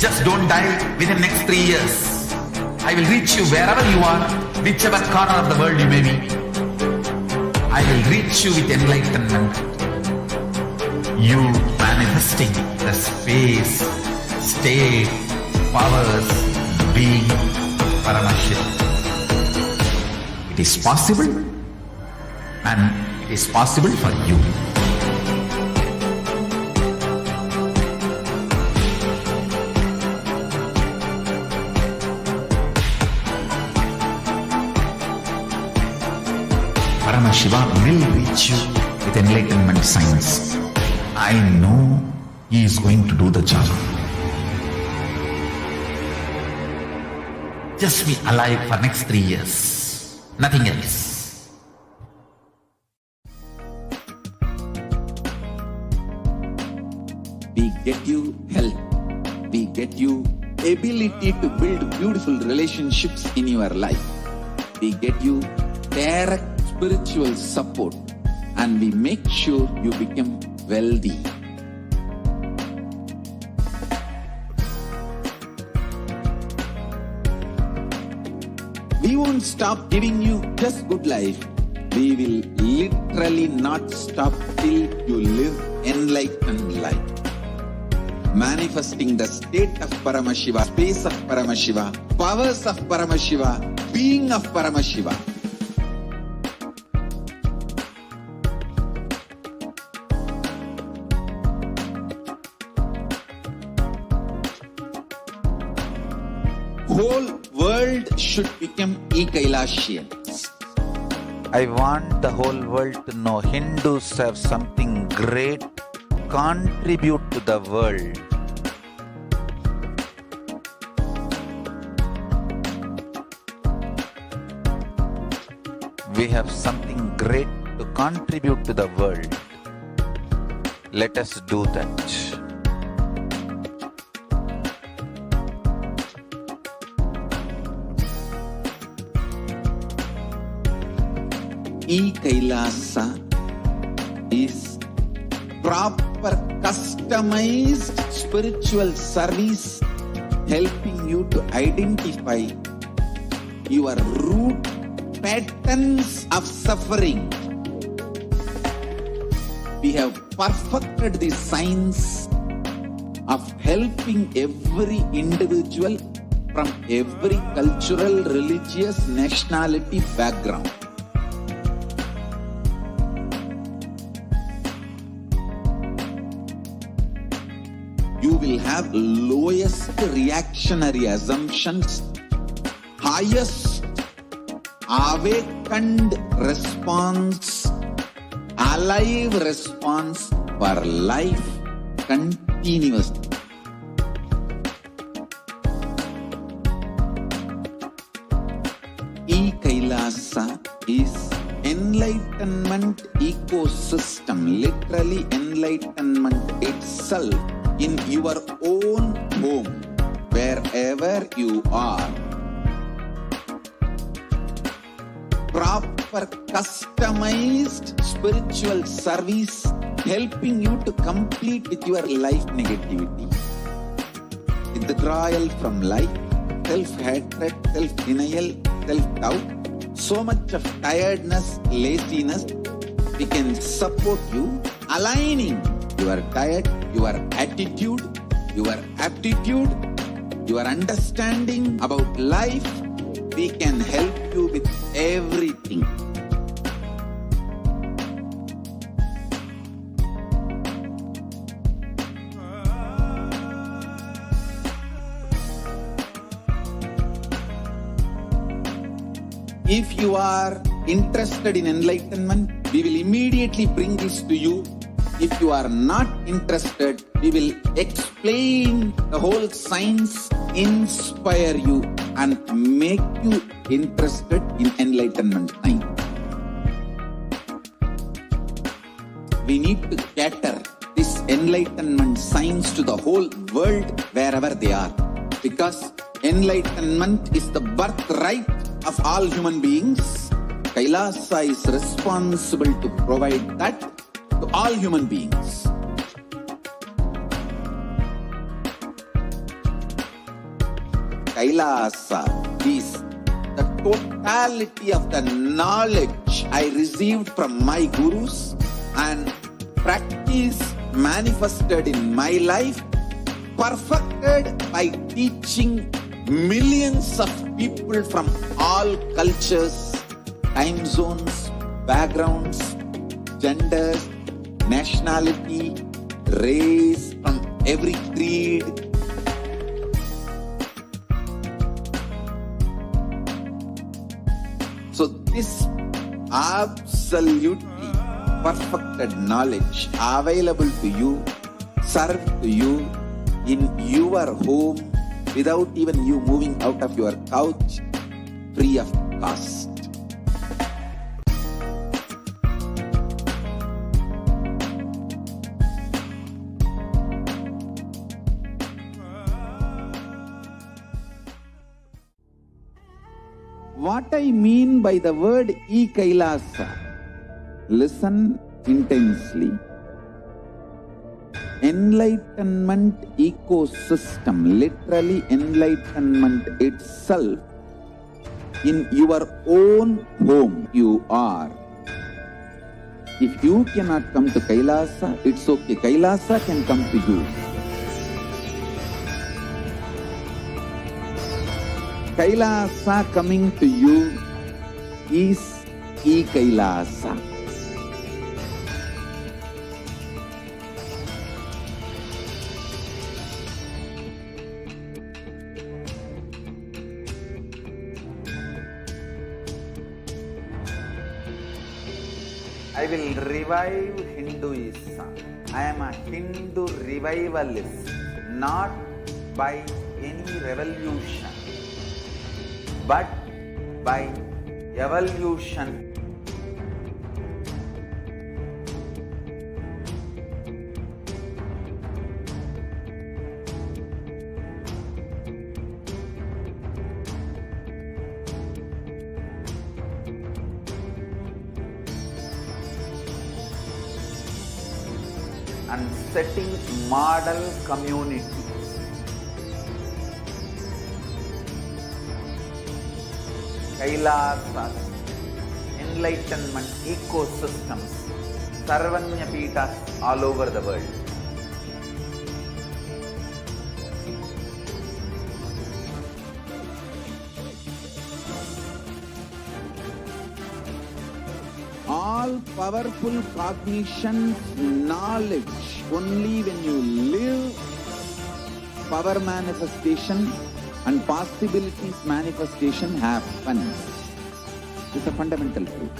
Just don't die within next 3 years. I will reach you wherever you are, whichever corner of the world you may be. I will reach you with enlightenment. You manifesting the space, state, powers, being Paramashivoham. It is possible, and it is possible for you. Paramashivoham will reach you with enlightenment science. I know he is going to do the job. Just be alive for next 3 years. Nothing else. We get you health. We get you ability to build beautiful relationships in your life. We get you direct spiritual support, and we make sure you become wealthy. We won't stop giving you just good life. We will literally not stop till you live enlightened life. Manifesting the state of Paramashiva, space of Paramashiva, powers of Paramashiva, being of Paramashiva. Whole world should become Ekailashian. I want the whole world to know Hindus have something great to contribute to the world. We have something great to contribute to the world. Let us do that. E-Kailasa is proper customized spiritual service helping you to identify your root patterns of suffering. We have perfected the science of helping every individual from every cultural, religious, nationality background. You will have lowest reactionary assumptions, highest awakened response, alive response for life continuously. E-Kailasa is enlightenment ecosystem, literally enlightenment itself in your own home, wherever you are. Proper customized spiritual service helping you to complete with your life negativity. Withdrawal from life, self-hatred, self-denial, self-doubt, so much of tiredness, laziness. We can support you aligning your diet, your attitude, your aptitude, your understanding about life. We can help you with everything. If you are interested in enlightenment, we will immediately bring this to you. If you are not interested, we will explain the whole science, inspire you, and make you interested in enlightenment science. We need to cater this enlightenment science to the whole world wherever they are, because enlightenment is the birthright of all human beings. Kailasa is responsible to provide that to all human beings. Kailasa is the totality of the knowledge I received from my gurus and practice manifested in my life, perfected by teaching millions of people from all cultures, time zones, backgrounds, genders, nationality, race, from every creed. So this absolutely perfected knowledge available to you, served to you in your home without even you moving out of your couch, free of cost. What I mean by the word e-Kailasa, listen intensely. Enlightenment ecosystem, literally enlightenment itself, in your own home you are. If you cannot come to Kailasa, it's okay. Kailasa can come to you. Kailasa coming to you is e-Kailasa. I will revive Hinduism. I am a Hindu revivalist, not by any revolution, but by evolution. And setting model communities. Kailasas, enlightenment ecosystems, Sarvanya Pitas all over the world. All powerful cognition, knowledge, only when you live, power manifestation and possibilities manifestation happens. It's a fundamental truth.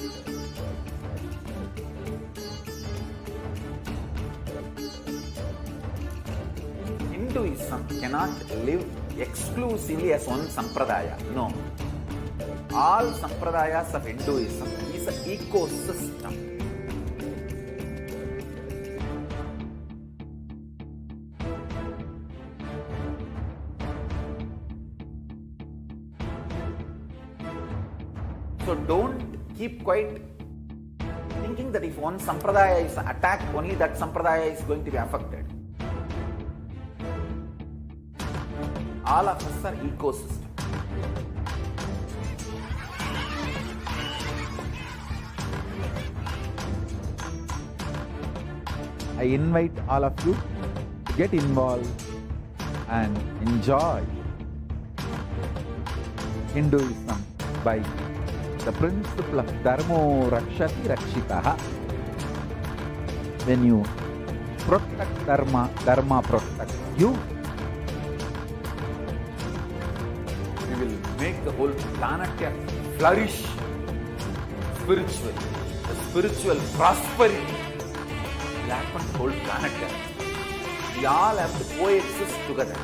Hinduism cannot live exclusively as one sampradaya. No. All sampradayas of Hinduism is an ecosystem. So don't keep quiet thinking that if one sampradaya is attacked, only that sampradaya is going to be affected. All of us are ecosystem. I invite all of you to get involved and enjoy Hinduism by the principle of Dharmo Rakshati Rakshitaha. When you protect Dharma, Dharma protects you. You will make the whole planet flourish spiritually. The spiritual prosperity will happen to the whole planet. We all have to coexist together.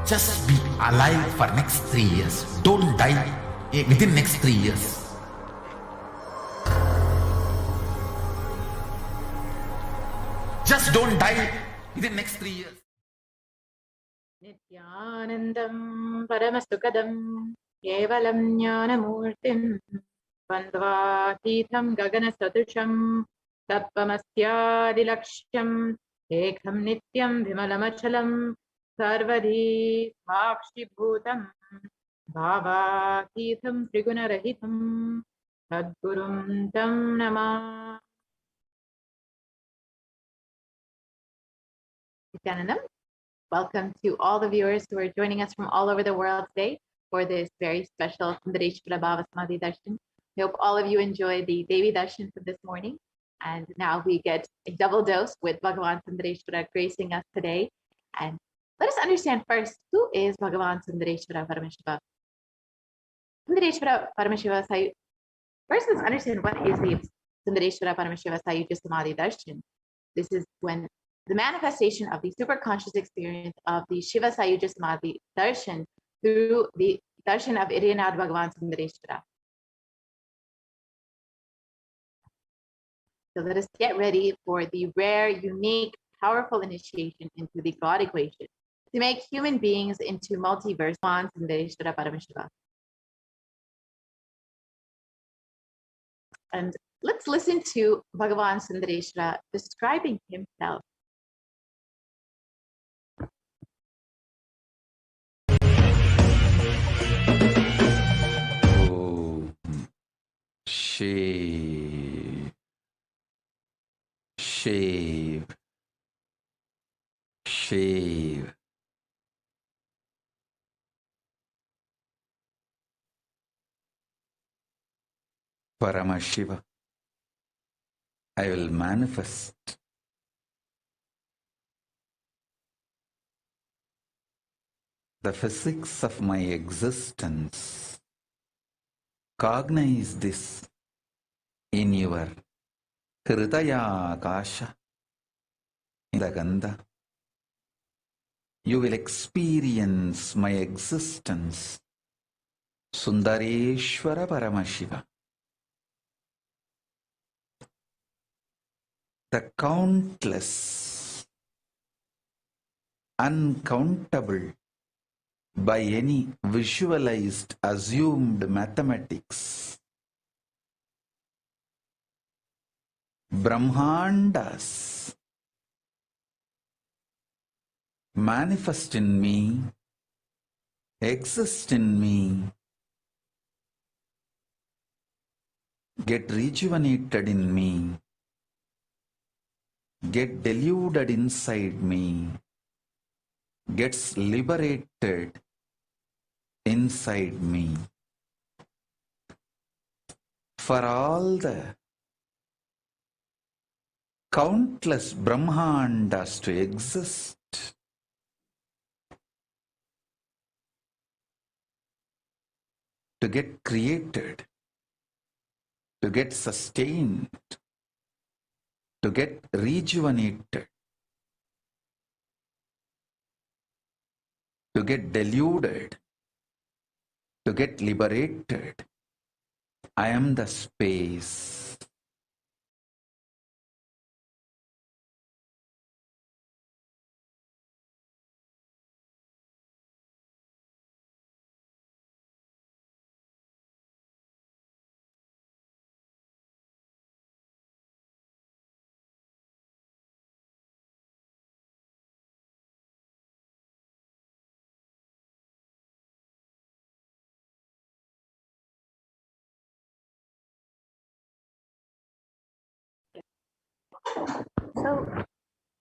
Just be alive for next 3 years. Don't die within next 3 years. Just don't die within next 3 years. Nithyanandam Paramashivoham Kevalam Jnanamurtim Bandhavakitham Gaganasadusham Tattvamasyaadilakshyam Ekham Nityam Vimalamachalam Sarvadhi Sakshibhutam Bhavakitham Trigunarahitam Sadgurum Tam Namah. Nithyanandam. Welcome to all the viewers who are joining us from all over the world today for this very special Sundareshwara Bhava Samadhi Darshan. We hope all of you enjoy the Devi Darshan for this morning. And now we get a double dose with Bhagavan Sundareshwara gracing us today. And let us understand first, who is Bhagavan Sundareshwara Paramashivam? Sundareshwara Paramashiva Sayuj. First, let's understand what is the Sundareshwara Paramashiva Sayuj Samadhi Darshan. This is when the manifestation of the superconscious experience of the Shiva Sayuja Samadhi Darshan through the Darshan of Iriyanath Bhagavan Sundareshwara. So let us get ready for the rare, unique, powerful initiation into the God equation to make human beings into multiverse Sundareshwara Paramashiva. And let's listen to Bhagavan Sundareshwara describing himself. Shave. Paramashiva, I will manifest the physics of my existence. Cognize this in your Hridaya Akasha, in the Gandha. You will experience my existence. Sundareshwara Paramashiva. The countless, uncountable by any visualized, assumed mathematics, Brahmandas manifest in me, exist in me, get rejuvenated in me, get deluded inside me, gets liberated inside me. For all the countless Brahmandas to exist, to get created, to get sustained, to get rejuvenated, to get deluded, to get liberated. I am the space. So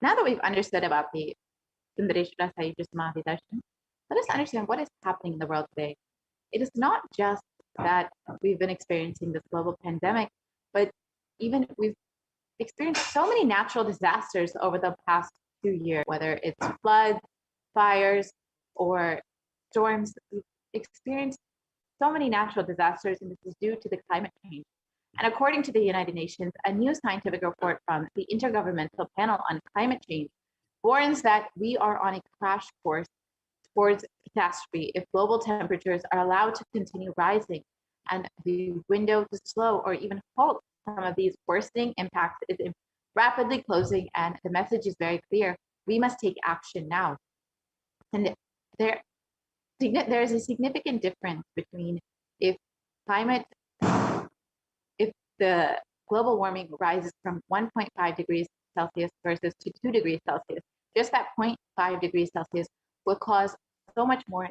now that we've understood about the Sundareshwara Sayuja Samadhi Darshan, let us understand what is happening in the world today. It is not just that we've been experiencing this global pandemic, but even we've experienced so many natural disasters over the past 2 years, whether it's floods, fires, or storms. We've experienced so many natural disasters, and this is due to the climate change. And according to the United Nations, a new scientific report from the Intergovernmental Panel on Climate Change warns that we are on a crash course towards catastrophe if global temperatures are allowed to continue rising, and the window to slow or even halt some of these worsening impacts is rapidly closing, and the message is very clear. We must take action now. And there is a significant difference between if the global warming rises from 1.5 degrees Celsius versus to 2 degrees Celsius. Just that 0.5 degrees Celsius will cause so much more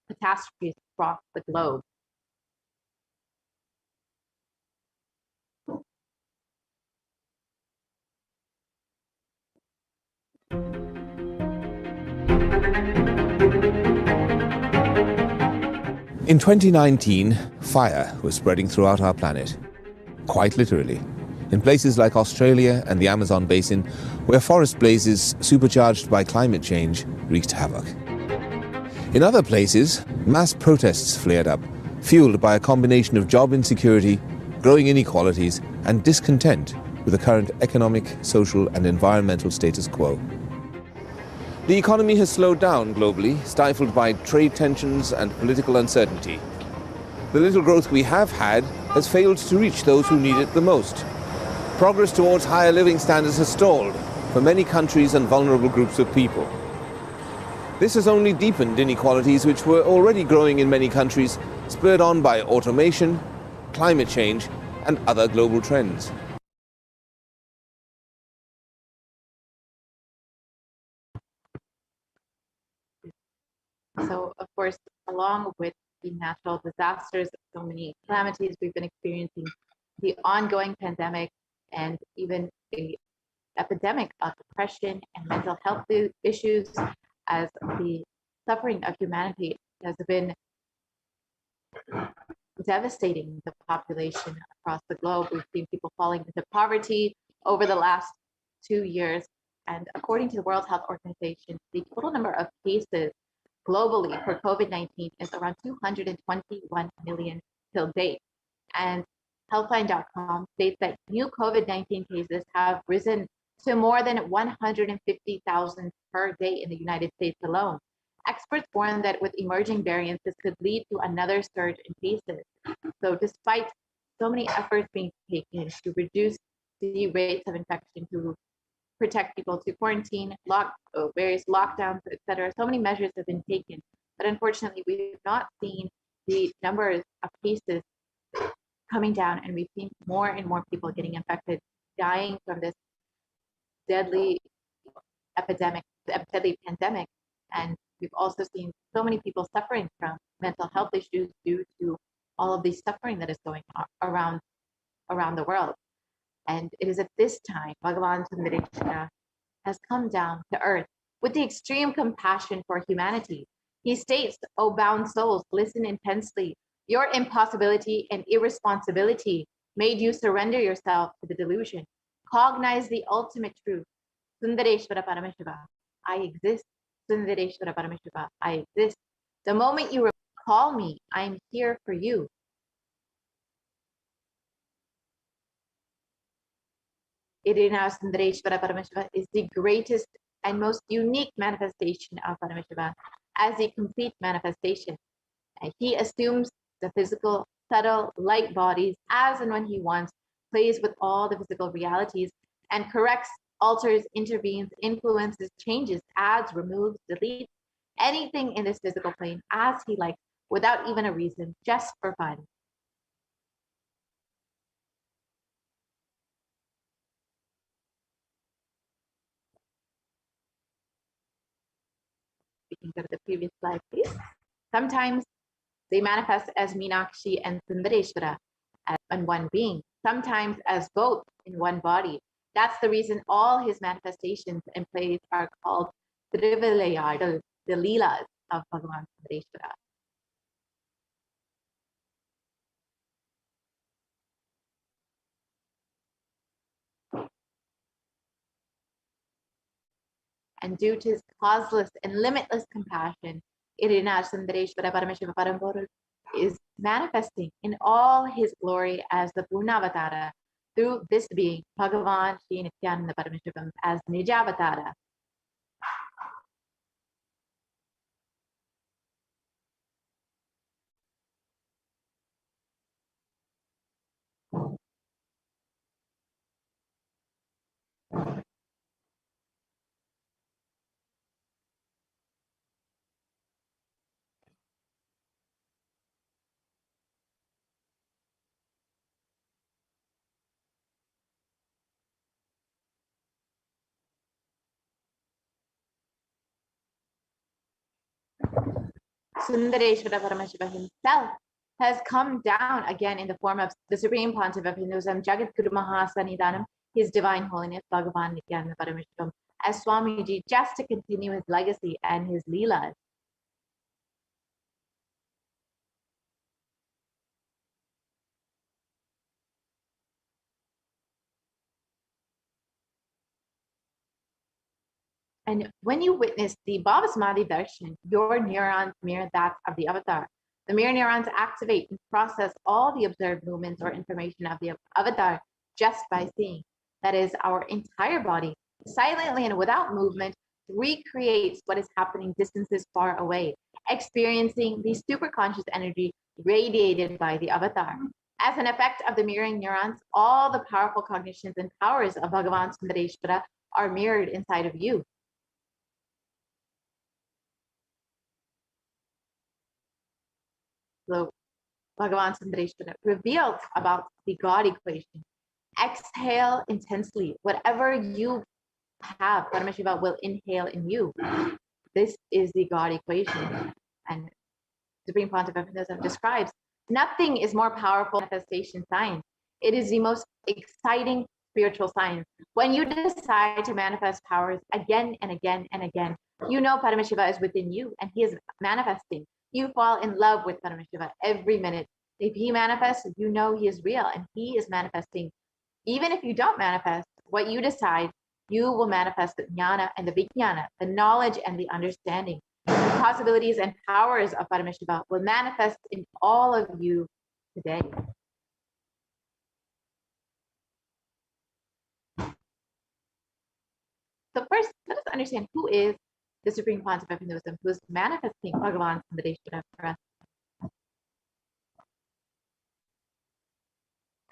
catastrophes across the globe. In 2019, fire was spreading throughout our planet, quite literally, in places like Australia and the Amazon basin, where forest blazes supercharged by climate change wreaked havoc. In other places, mass protests flared up, fueled by a combination of job insecurity, growing inequalities, and discontent with the current economic, social, and environmental status quo. The economy has slowed down globally, stifled by trade tensions and political uncertainty. The little growth we have had has failed to reach those who need it the most. Progress towards higher living standards has stalled for many countries and vulnerable groups of people. This has only deepened inequalities which were already growing in many countries, spurred on by automation, climate change, and other global trends. So, of course, along with the natural disasters, so many calamities we've been experiencing, the ongoing pandemic, and even the epidemic of depression and mental health issues, as the suffering of humanity has been devastating the population across the globe. We've seen people falling into poverty over the last 2 years. And according to the World Health Organization, the total number of cases globally for COVID-19 is around 221 million till date. And Healthline.com states that new COVID-19 cases have risen to more than 150,000 per day in the United States alone. Experts warn that with emerging variants, this could lead to another surge in cases. So despite so many efforts being taken to reduce the rates of infection, to protect people, to quarantine, various lockdowns, etc., so many measures have been taken. But unfortunately, we've not seen the numbers of cases coming down, and we've seen more and more people getting infected, dying from this deadly deadly pandemic. And we've also seen so many people suffering from mental health issues due to all of the suffering that is going on around the world. And it is at this time Bhagavan Sundareshwara has come down to earth with the extreme compassion for humanity. He states, "O bound souls, listen intensely. Your impossibility and irresponsibility made you surrender yourself to the delusion. Cognize the ultimate truth. Sundareshwara Paramashiva, I exist. Sundareshwara Paramashiva, I exist. The moment you call me, I am here for you." Irina Sundareshwara Paramashiva is the greatest and most unique manifestation of Paramashiva as a complete manifestation. And he assumes the physical, subtle, light bodies as and when he wants, plays with all the physical realities, and corrects, alters, intervenes, influences, changes, adds, removes, deletes anything in this physical plane as he likes, without even a reason, just for fun. We can go to the previous slide, please. Sometimes they manifest as Meenakshi and Sundareshwara in one being, sometimes as both in one body. That's the reason all his manifestations and plays are called Trivilayadal, the Leelas of Bhagavan Sundareshwara. And due to his causeless and limitless compassion, Irina Sundareshwara Paramashiva Parambodha is manifesting in all his glory as the Purnavatara through this being, Bhagavan Shri Nithyananda Paramashivam, as Nijavatara. Sundareshwara Paramashiva himself has come down again in the form of the Supreme Pontiff of Hinduism, Jagat Guru Mahasanidanam, His Divine Holiness Bhagavan Nithyananda Paramashivam, as Swamiji, just to continue his legacy and his Leelas. And when you witness the Bhava Samadhi Darshan, your neurons mirror that of the avatar. The mirror neurons activate and process all the observed movements or information of the avatar just by seeing. That is, our entire body, silently and without movement, recreates what is happening distances far away, experiencing the superconscious energy radiated by the avatar. As an effect of the mirroring neurons, all the powerful cognitions and powers of Bhagavan Sundareshwara are mirrored inside of you. So Bhagavan Sundareshwara revealed about the God equation. Exhale intensely. Whatever you have, Paramashiva will inhale in you. This is the God equation. And Supreme Pontiff describes nothing is more powerful manifestation science. It is the most exciting spiritual science. When you decide to manifest powers again and again and again, you know Paramashiva is within you and he is manifesting. You fall in love with Paramashiva every minute. If he manifests, you know he is real and he is manifesting. Even if you don't manifest, what you decide, you will manifest the jnana and the vijnana, the knowledge and the understanding. The possibilities and powers of Paramashiva will manifest in all of you today. So first, let us understand who is the Supreme Pontiff of Hinduism, who is manifesting Bhagavan Sundareshwara for us.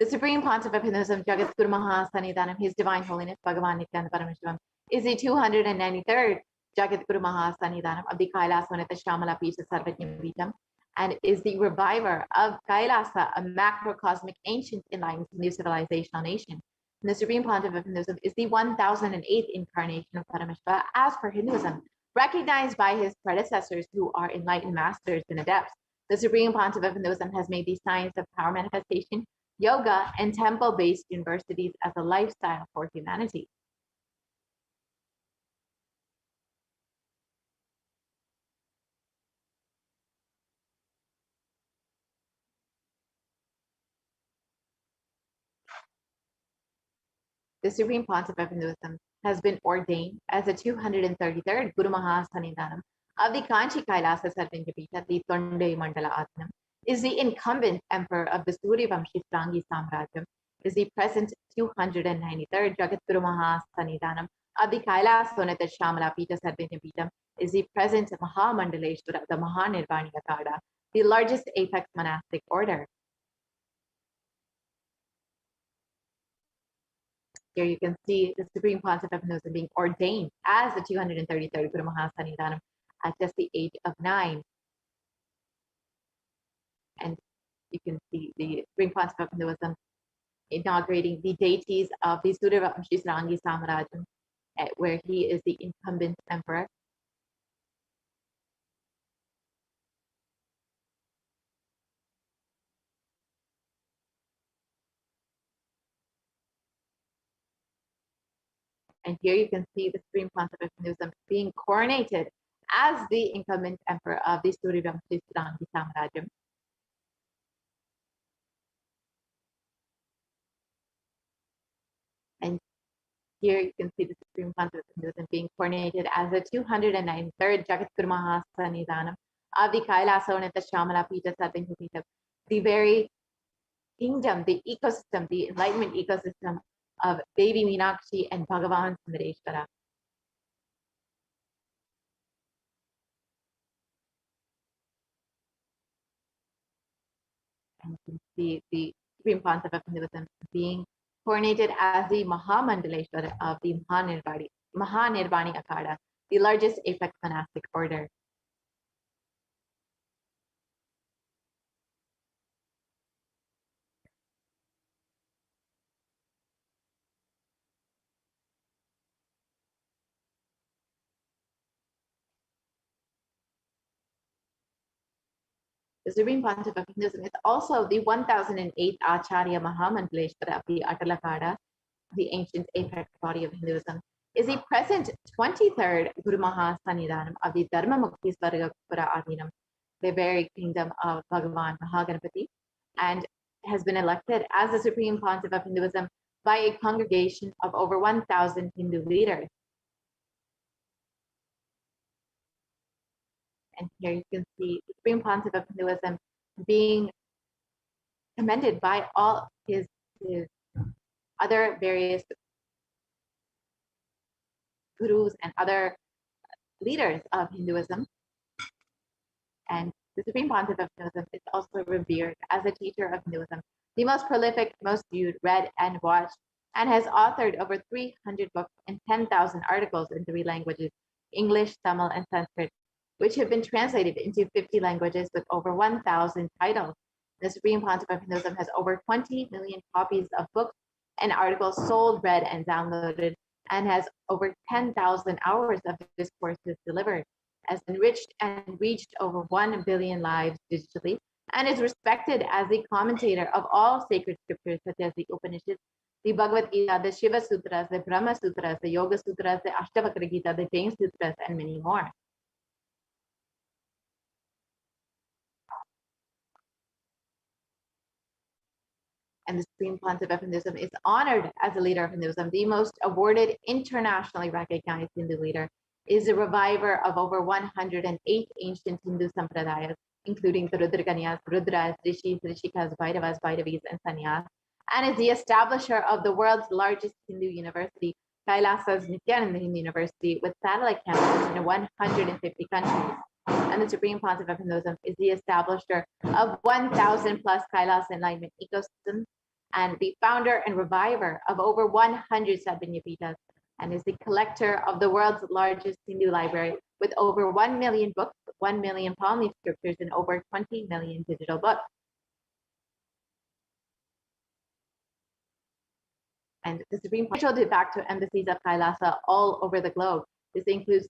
The Supreme Pontiff of Hinduism, Jagat Guru Maha Sannidhanam, His Divine Holiness Bhagavan Nithyananda Paramashivam, is the 293rd Jagat Guru Maha Sannidhanam of the Kailasonita Shamala Pisa Sarvajna Vitam, and is the reviver of Kailasa, a macrocosmic ancient enlightened new civilizational nation. And the Supreme Pontiff of Hinduism is the 1008th incarnation of Paramashiva as per Hinduism, recognized by his predecessors who are enlightened masters and adepts. The Supreme Pontiff of Hinduism has made the science of power manifestation, yoga, and temple-based universities as a lifestyle for humanity. The Supreme Pontiff of Hinduism has been ordained as the 233rd Guru Maha Sannidhanam of the Kanchi Kailasa Sarvajapita, the Tonde Mandala Atmanam, is the incumbent emperor of the Suryavamshi Strangi Samrajyam, is the present 293rd Jagat Guru Maha Sannidhanam of the Kailasonita Shamala Pita Sarvajapita, is the present Mahamandaleshwara, the Mahanirvani Akada, the largest apex monastic order. Here you can see the Supreme Pontiff of Hinduism being ordained as the 233rd Guru Maha Sannidhanam at just the age of 9. And you can see the Supreme Pontiff of Hinduism inaugurating the deities of the Suryavamshi Srangi Samrajam, where he is the incumbent emperor. And here you can see the Supreme Pontiff of Hinduism being coronated as the incumbent emperor of the Suryavamshi Srangi Samrajam. And here you can see the Supreme Pontiff of Hinduism being coronated as the 293rd Jagat Guru Maha Sannidhanam of the Kailasonita Shamala Pita Sarvajapita, the very kingdom, the ecosystem, the enlightenment ecosystem of Devi Meenakshi and Bhagavan Sundareshwara. And you can see the Supreme Pontiff of Hinduism being coronated as the Mahamandaleshwara of the Mahanirvani Akada, the largest apex monastic order. The Supreme Pontiff of Hinduism is also the 1008th Acharya Mahamandaleshwara of the Atalakada, the ancient apex body of Hinduism, is the present 23rd Guru Maha Sannidhanam of the Dharma Mukti Svargapura Adinam, the very kingdom of Bhagavan Mahaganapati, and has been elected as the Supreme Pontiff of Hinduism by a congregation of over 1,000 Hindu leaders. And here you can see the Supreme Pontiff of Hinduism being commended by all his other various gurus and other leaders of Hinduism. And the Supreme Pontiff of Hinduism is also revered as a teacher of Hinduism, the most prolific, most viewed, read, and watched, and has authored over 300 books and 10,000 articles in 3 languages, English, Tamil, and Sanskrit, which have been translated into 50 languages with over 1,000 titles. The Supreme Pontiff of Hinduism has over 20 million copies of books and articles sold, read, and downloaded, and has over 10,000 hours of discourses delivered, has enriched and reached over 1 billion lives digitally, and is respected as the commentator of all sacred scriptures such as the Upanishads, the Bhagavad Gita, the Shiva Sutras, the Brahma Sutras, the Yoga Sutras, the Ashtavakra Gita, the Jain Sutras, and many more. And the Supreme Pontiff of Hinduism is honored as a leader of Hinduism, the most awarded, internationally recognized Hindu leader, is a reviver of over 108 ancient Hindu sampradayas, including the Rudrakanyas, Rudras, Rishis, Rishikas, Bhairavas, Bhairavis, and Sannyas, and is the establisher of the world's largest Hindu university, Kailasa's Nithyananda University, with satellite campuses in 150 countries. And the Supreme Pontiff of Hinduism is the establisher of 1,000 plus Kailas enlightenment ecosystems, and the founder and reviver of over 100 Sadhvanyapitas, and is the collector of the world's largest Hindu library with over 1 million books, 1 million palm leaf scriptures, and over 20 million digital books. And the Supreme Pontiff de facto embassies of Kailasa all over the globe. This includes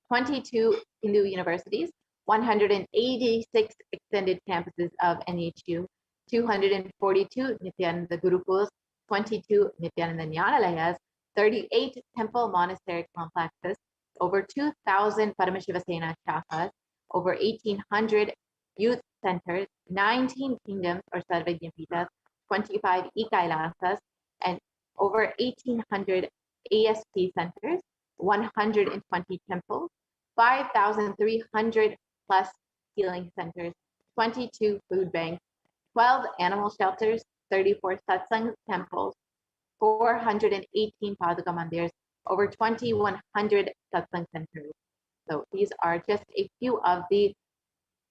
22 Hindu universities, 186 extended campuses of NHU, 242 Nithyananda Gurukuls, 22 Nithyananda Nyanalayas, 38 temple monastery complexes, over 2,000 Paramashivasena chafas, over 1,800 youth centers, 19 kingdoms or Sarvajnapitas, 25 e-Kailasas, and over 1,800 ASP centers, 120 temples, 5,300 plus healing centers, 22 food banks, 12 animal shelters, 34 satsang temples, 418 Paduka Mandirs, over 2,100 satsang centers. So these are just a few of the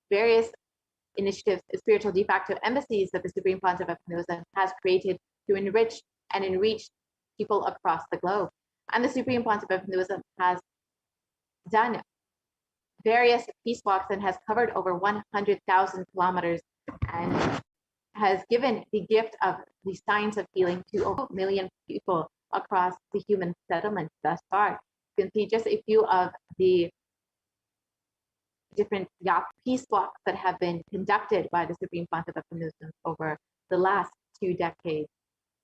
various initiatives, spiritual de facto embassies that the Supreme Pontiff of Hinduism has created to enrich and enreach people across the globe. And the Supreme Pontiff of Hinduism has done various peace walks and has covered over 100,000 kilometers and has given the gift of the science of healing to over 1 million people across the human settlements thus far. You can see just a few of the different peace walks that have been conducted by the Supreme Pontiff of Hinduism over the last 2 decades.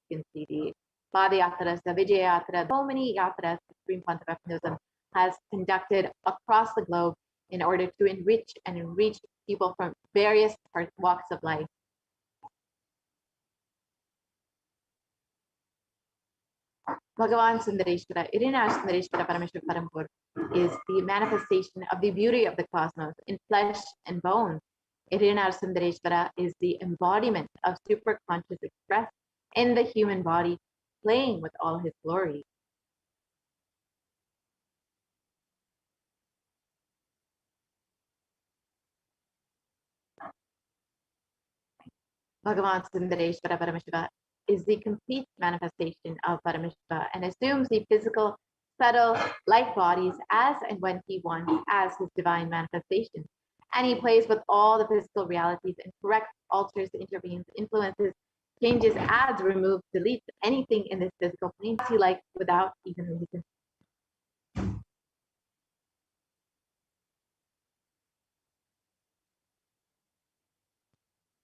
You can see the Padayatras, the Vijaya Yatra, so many yatras the Supreme Pontiff of Hinduism has conducted across the globe in order to enrich and enreach people from various walks of life. Bhagavan Sundareshwara, Irina Sundareshwara Parameshwara Parampur, is the manifestation of the beauty of the cosmos in flesh and bone. Irina Sundareshwara is the embodiment of superconscious expressed in the human body, playing with all his glory. Bhagavan Sundareshwara Paramashiva is the complete manifestation of Paramashiva and assumes the physical, subtle, light bodies as and when he wants as his divine manifestation. And he plays with all the physical realities and corrects, alters, intervenes, influences, changes, adds, removes, deletes anything in this physical plane he likes without even reason.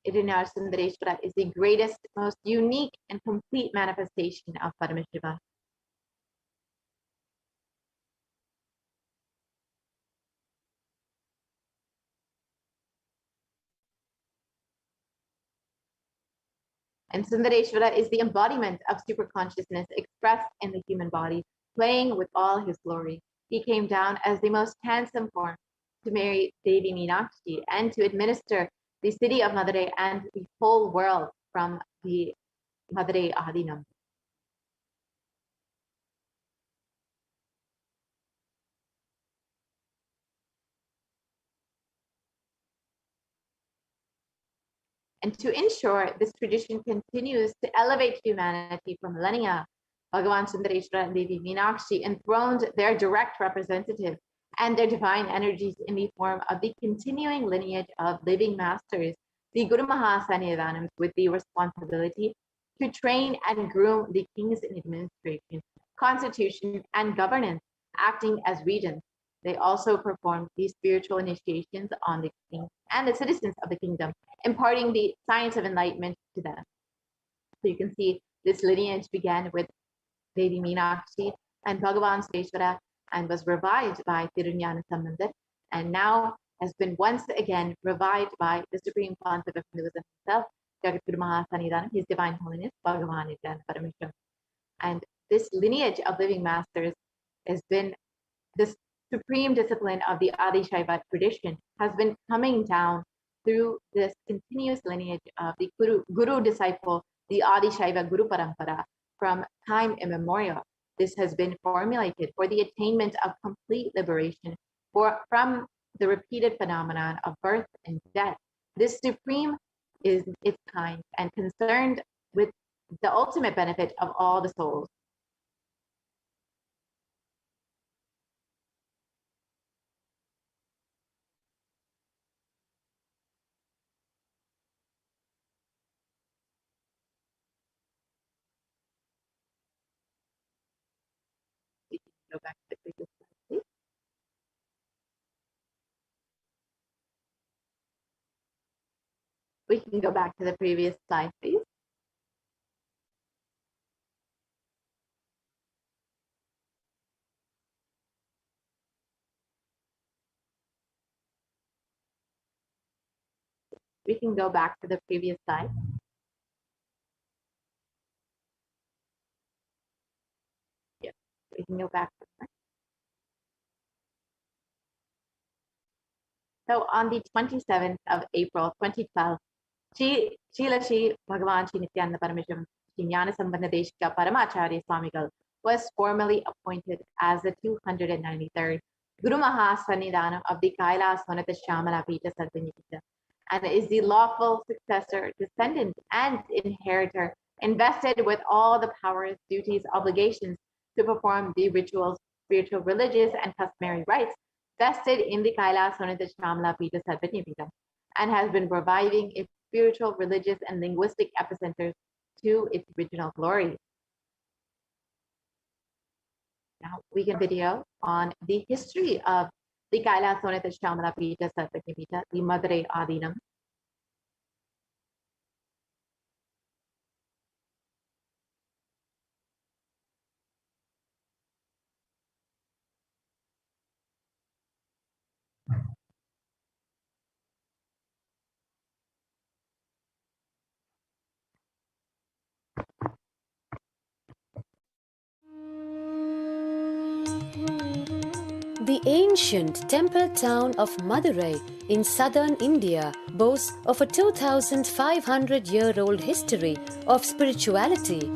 Irina Sundareshwara is the greatest, most unique, and complete manifestation of Paramashiva. And Sundareshwara is the embodiment of superconsciousness expressed in the human body, playing with all his glory. He came down as the most handsome form, to marry Devi Meenakshi and to administer the city of Madurai and the whole world from the Madurai Adinam. And to ensure this tradition continues to elevate humanity for millennia, Bhagavan Sundareshwara and Devi Meenakshi enthroned their direct representative and their divine energies in the form of the continuing lineage of living masters, the Guru Mahasannidhanams, with the responsibility to train and groom the kings in administration, constitution, and governance, acting as regents. They also performed the spiritual initiations on the king and the citizens of the kingdom, imparting the science of enlightenment to them. So you can see this lineage began with Devi Meenakshi and Bhagavan Sundareshwara and was revived by Thiruñana Sambandar, and now has been once again revived by the Supreme Pontiff of Hinduism himself, Jagatguru Mahasannidhanam, His Divine Holiness, Bhagavan Nithyananda Paramashivam. And this lineage of living masters has been this supreme discipline of the Adi Shaiva tradition, has been coming down through this continuous lineage of the Guru disciple, the Adi Shaiva Guru Parampara, from time immemorial. This has been formulated for the attainment of complete liberation from the repeated phenomenon of birth and death. This supreme is its kind and concerned with the ultimate benefit of all the souls. Go back to the previous slide, please. We can go back to the previous slide, please. We can go back to the previous slide. Yeah, we can go back to that. So on the 27th of April, 2012, Srila Shri Bhagavan Shri Nithyananda Paramashivam Shri Jnana Sambandha Deshika Paramacharya Swamigal was formally appointed as the 293rd Guru Mahasannidhanam of the Kailas Vanata Shamala Pita Sadhanyapita, and is the lawful successor, descendant, and inheritor, invested with all the powers, duties, obligations to perform the rituals, spiritual, religious, and customary rites vested in the Kailas Vanata Shamala Pita Sadhanyapita, and has been reviving its spiritual, religious, and linguistic epicenters to its original glory. Now we can video on the history of the Kailas Vanata Shamala Pita Sadhanyapita, the Madurai Adinam. The ancient temple town of Madurai in southern India boasts of a 2,500-year-old history of spirituality.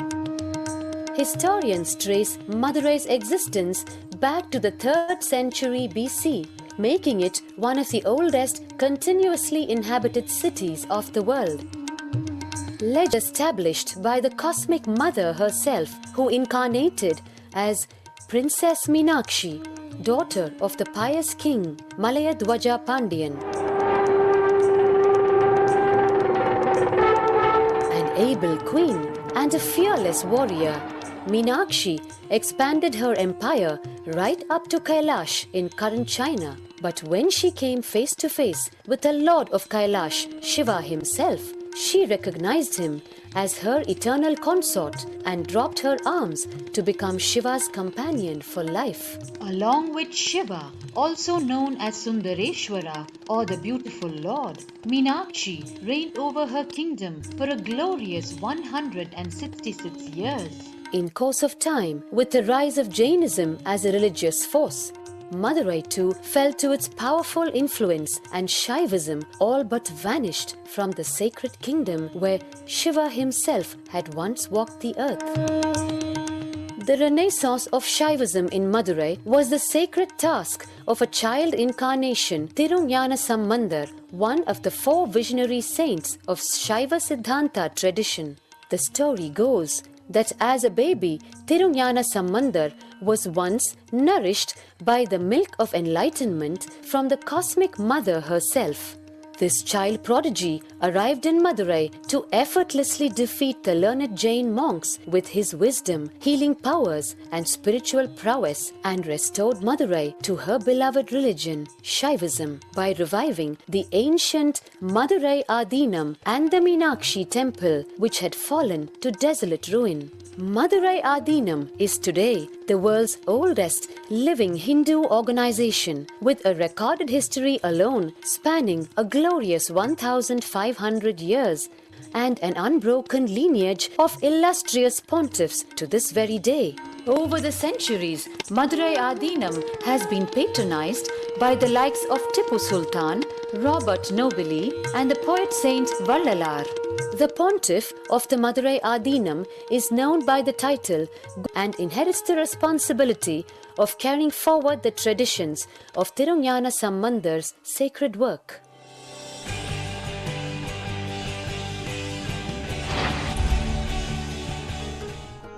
Historians trace Madurai's existence back to the 3rd century BC, making it one of the oldest continuously inhabited cities of the world. Legend established by the Cosmic Mother herself, who incarnated as Princess Meenakshi, daughter of the pious king Malayadwaja Pandian. An able queen and a fearless warrior, Meenakshi expanded her empire right up to Kailash in current China. But when she came face to face with the Lord of Kailash, Shiva himself, she recognized him as her eternal consort and dropped her arms to become Shiva's companion for life. Along with Shiva, also known as Sundareshwara or the beautiful Lord, Meenakshi reigned over her kingdom for a glorious 166 years. In course of time, with the rise of Jainism as a religious force, Madurai too fell to its powerful influence, and Shaivism all but vanished from the sacred kingdom where Shiva himself had once walked the earth. The renaissance of Shaivism in Madurai was the sacred task of a child incarnation, Tirunjana Sambandar, one of the 4 visionary saints of Shaiva Siddhanta tradition. The story goes that as a baby, Tirunjana Sambandar was once nourished by the milk of enlightenment from the cosmic mother herself. This child prodigy arrived in Madurai to effortlessly defeat the learned Jain monks with his wisdom, healing powers, and spiritual prowess, and restored Madurai to her beloved religion, Shaivism, by reviving the ancient Madurai Adinam and the Meenakshi temple, which had fallen to desolate ruin. Madurai Adinam is today the world's oldest living Hindu organization, with a recorded history alone spanning a glorious 1,500 years and an unbroken lineage of illustrious pontiffs to this very day. Over the centuries, Madurai Adinam has been patronized by the likes of Tipu Sultan, Robert Nobili, and the poet saint Vallalar. The pontiff of the Madurai Adinam is known by the title and inherits the responsibility of carrying forward the traditions of Tirunjana Sambandar's sacred work.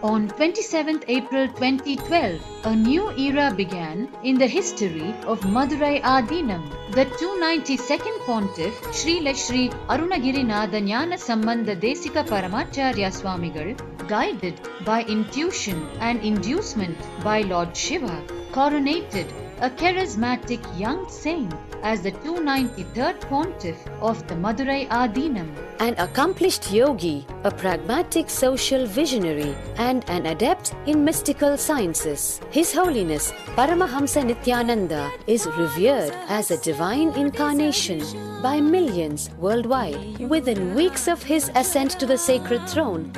On 27th April 2012, a new era began in the history of Madurai Adinam. The 292nd Pontiff, Srila Sri Arunagirinatha Jnana Sambandha Desika Paramacharya Swamigal, guided by intuition and inducement by Lord Shiva, coronated a charismatic young saint as the 293rd Pontiff of the Madurai Adinam. An accomplished yogi, a pragmatic social visionary, and an adept in mystical sciences. His Holiness Paramahamsa Nithyananda is revered as a divine incarnation by millions worldwide. Within weeks of his ascent to the sacred throne,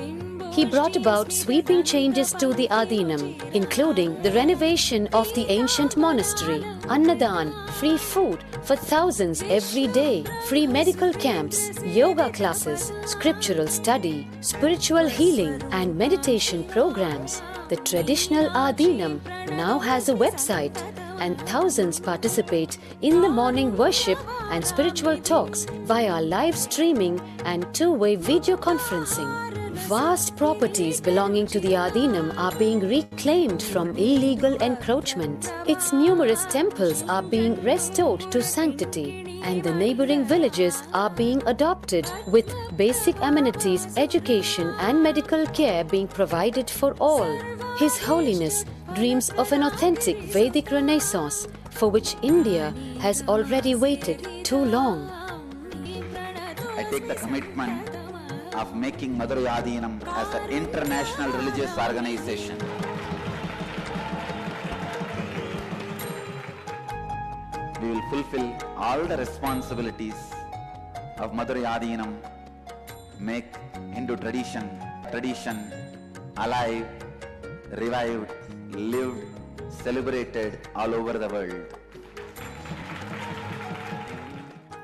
he brought about sweeping changes to the Adinam, including the renovation of the ancient monastery, Annadan, free food for thousands every day, free medical camps, yoga classes, scriptural study, spiritual healing, and meditation programs. The traditional Adinam now has a website, and thousands participate in the morning worship and spiritual talks via live streaming and two-way video conferencing. Vast properties belonging to the Adinam are being reclaimed from illegal encroachment. Its numerous temples are being restored to sanctity, and the neighboring villages are being adopted, with basic amenities, education, and medical care being provided for all. His Holiness dreams of an authentic Vedic Renaissance, for which India has already waited too long. I take the commitment of making Madurai Adinam as an international religious organization. We will fulfill all the responsibilities of Madurai Adinam, make Hindu tradition alive, revived, lived, celebrated all over the world.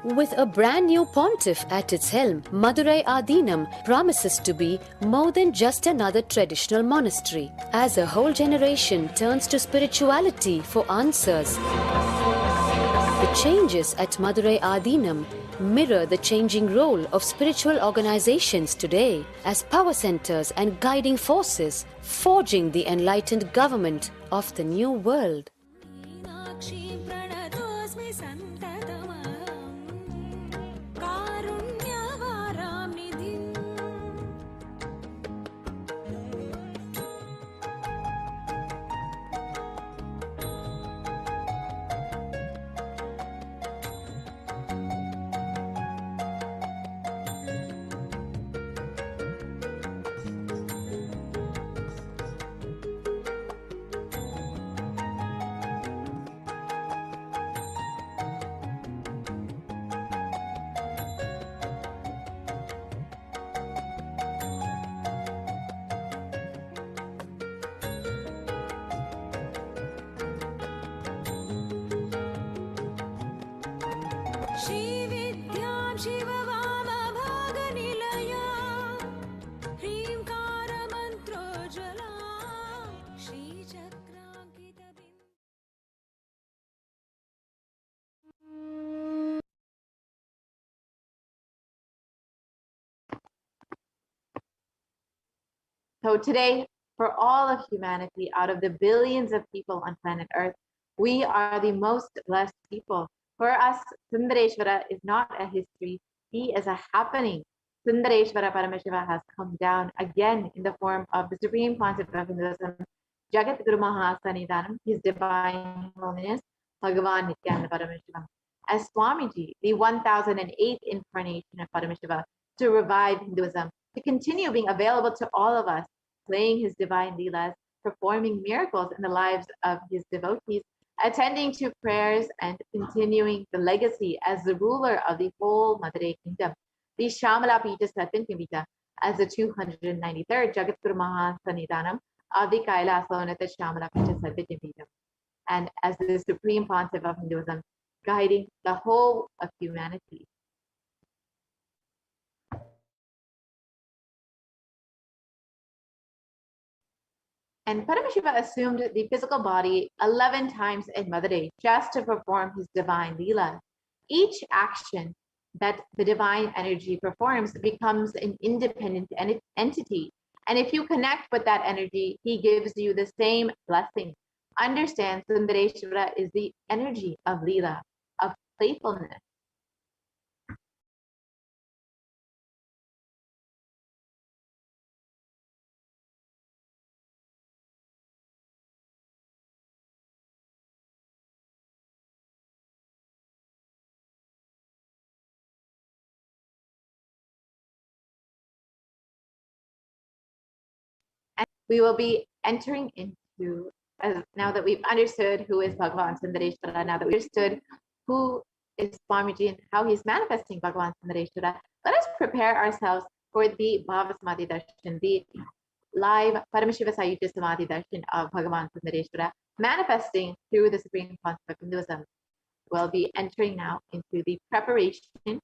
With a brand new pontiff at its helm, Madurai Adinam promises to be more than just another traditional monastery. As a whole generation turns to spirituality for answers, the changes at Madurai Adinam mirror the changing role of spiritual organizations today as power centers and guiding forces, forging the enlightened government of the new world. श्रीविद्यां शिववामभागनिलया ह्रीङ्कारमन्त्रोज्ज्वला श्रीचक्राङ्कितबिम्ब. So today, for all of humanity, out of the billions of people on planet Earth, we are the most blessed people. For us, Sundareshwara is not a history, he is a happening. Sundareshwara Paramashiva has come down again in the form of the Supreme Concept of Hinduism, Jagat Guru Mahasanidanam, His Divine Holiness, Bhagavan Nithyananda Paramashivam, as Swamiji, the 1008th incarnation of Paramashiva, to revive Hinduism, to continue being available to all of us, playing his divine leelas, performing miracles in the lives of his devotees, attending to prayers, and continuing the legacy as the ruler of the whole Madurai kingdom. The Shamala Pita Satyantavita as the 293rd Jagat Guru Mahasanidanam of the Kailasonatha Shamala Pita Satyantavita, and as the supreme pontiff of Hinduism, guiding the whole of humanity. And Paramashiva assumed the physical body 11 times in Madurai just to perform his divine leela. Each action that the divine energy performs becomes an independent entity. And if you connect with that energy, he gives you the same blessing. Understand, Sundareshwara is the energy of leela, of playfulness. We will be entering into, now that we've understood who is Bhagavan Sundareshwara, now that we've understood who is Swamiji and how he's manifesting Bhagavan Sundareshwara, let us prepare ourselves for the Bhava Samadhi Darshan, the live Paramashiva Sayuja Samadhi Darshan of Bhagavan Sundareshwara, manifesting through the Supreme Concept of Hinduism. We'll be entering now into the preparation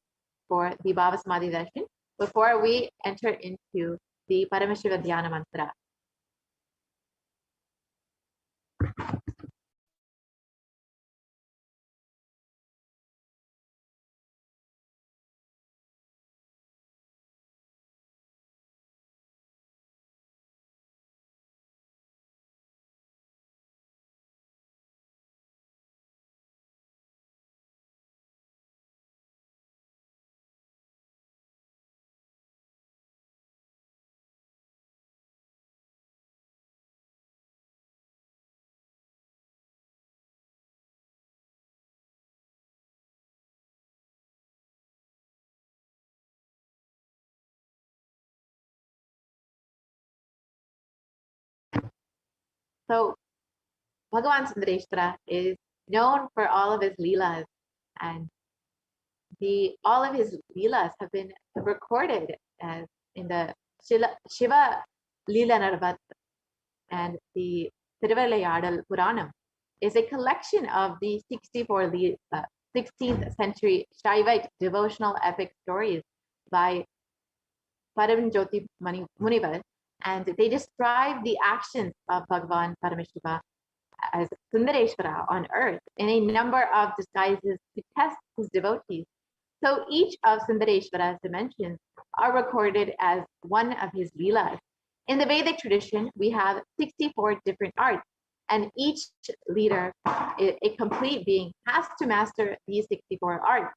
for the Bhava Samadhi Darshan before we enter into the Paramashiva Dhyana Mantra. So Bhagavan Sundareshwara is known for all of his leelas, and all of his leelas have been recorded as in the Shiva Leela Narvat, and the Thiruvilayadal Puranam is a collection of the 64 16th century Shaivite devotional epic stories by Paramjyoti Munivar, and they describe the actions of Bhagavan Paramashiva as Sundareshwara on earth in a number of disguises to test his devotees. So each of Sundareshwara's dimensions are recorded as one of his leelas. In the Vedic tradition, we have 64 different arts, and each leader, a complete being, has to master these 64 arts.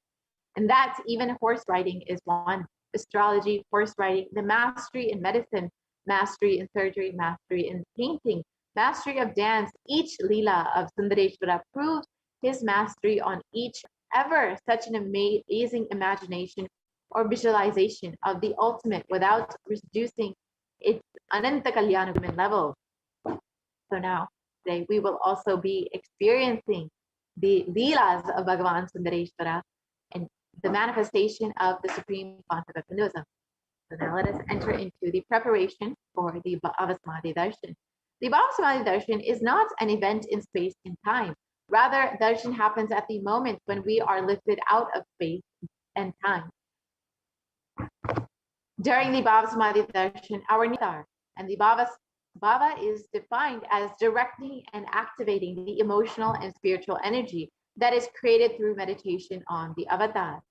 And that's even horse riding is one. Astrology, horse riding, the mastery in medicine, mastery in surgery, mastery in painting, mastery of dance. Each leela of Sundareshwara proves his mastery on each ever such an amazing imagination or visualization of the ultimate without reducing its Ananta Kalyanaguman level. So now, today, we will also be experiencing the leelas of Bhagavan Sundareshwara and the manifestation of the supreme concept of Hinduism. So now let us enter into the preparation for the Bhava Samadhi Darshan. The Bhava Samadhi Darshan is not an event in space and time, Rather, darshan happens at the moment when we are lifted out of space and time. During the Bhava Samadhi darshan, our avatar and the Bhava is defined as directing and activating the emotional and spiritual energy that is created through meditation on the avatar.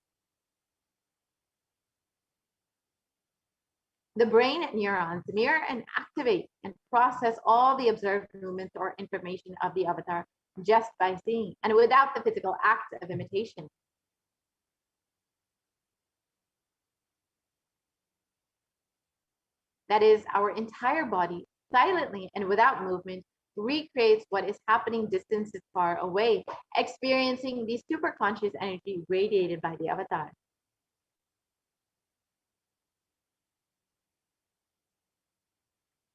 The brain neurons mirror and activate and process all the observed movements or information of the avatar just by seeing and without the physical act of imitation. That is, our entire body, silently and without movement, recreates what is happening distances far away, experiencing the superconscious energy radiated by the avatar.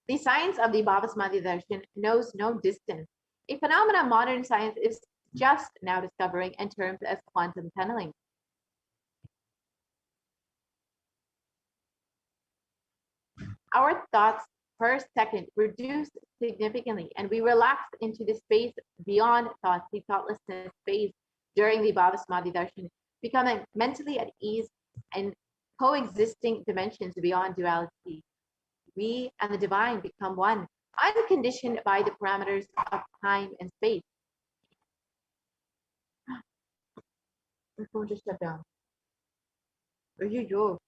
The science of the Bhava Samadhi Darshan knows no distance, a phenomenon modern science is just now discovering in terms as quantum tunneling. Our thoughts per second reduce significantly, and we relax into the space beyond thoughts, the thoughtlessness phase during the Bhava Samadhi Darshan, becoming mentally at ease and coexisting dimensions beyond duality. We and the divine become one, unconditioned by the parameters of time and space. My phone just shut down. Yo.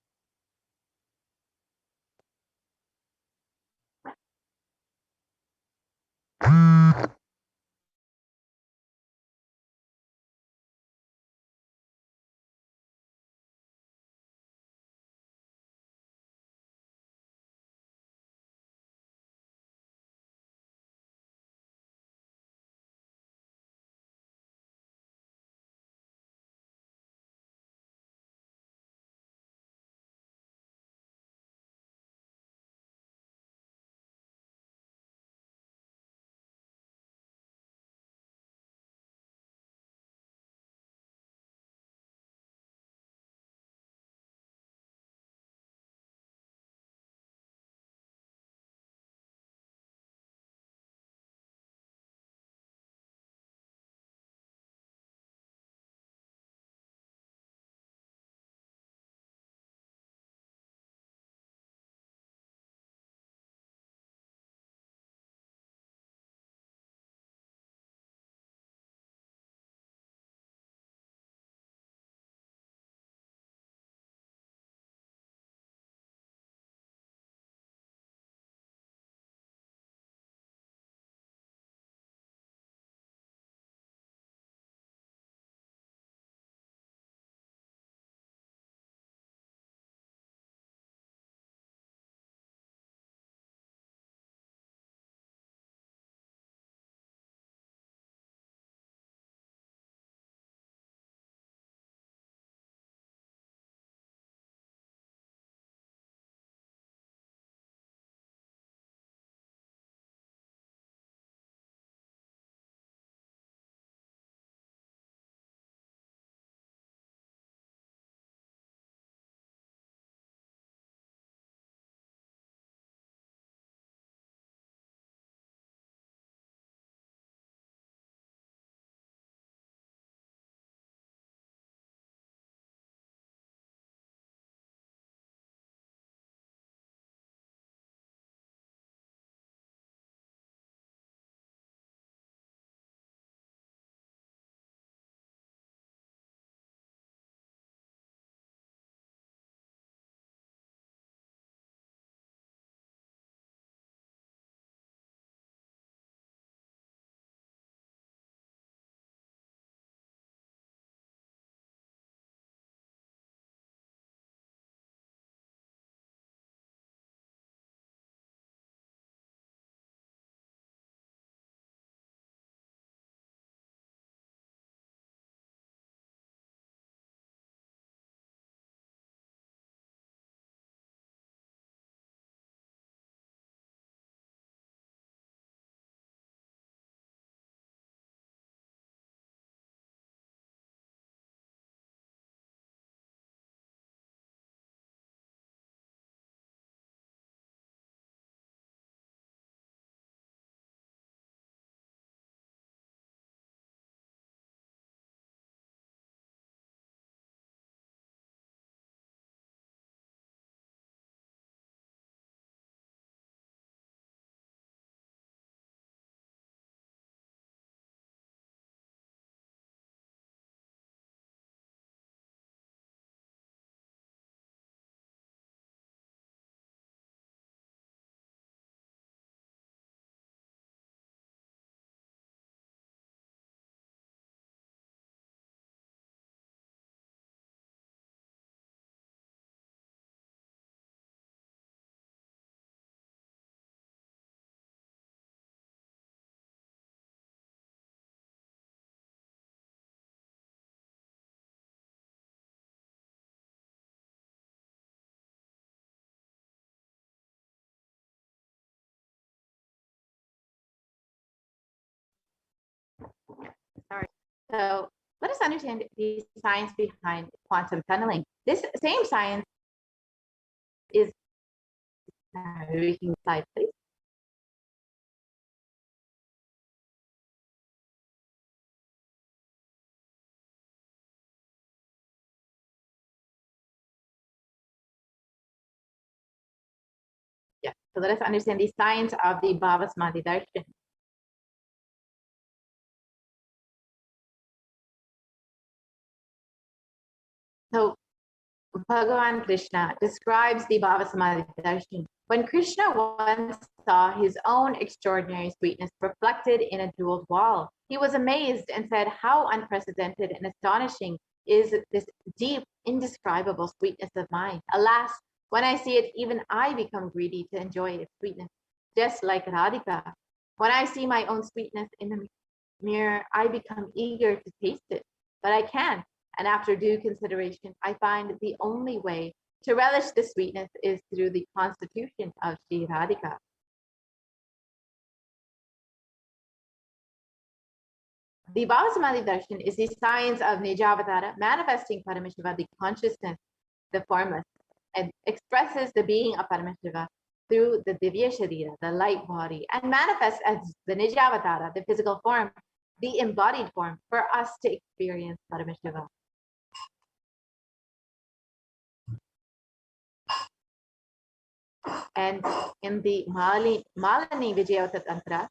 So let us understand the science behind quantum tunneling. This same science is, we can slide please. Yeah, so let us understand the science of the Bhava Samadhi Darshan. So Bhagavan Krishna describes the Bhava Samadhi Darshan. When Krishna once saw his own extraordinary sweetness reflected in a jeweled wall, he was amazed and said, "How unprecedented and astonishing is this deep, indescribable sweetness of mine. Alas, when I see it, even I become greedy to enjoy its sweetness, just like Radhika. When I see my own sweetness in the mirror, I become eager to taste it, but I can't. And after due consideration, I find the only way to relish the sweetness is through the constitution of Sri Radhika." The Bhava Samadhi Darshan is the science of Nijavatara, manifesting Paramashiva, the consciousness, the formless, and expresses the being of Paramashiva through the Divya Sharira, the light body, and manifests as the Nijavatara, the physical form, the embodied form, for us to experience Paramashiva. And in the Malini Vijayota Tantra,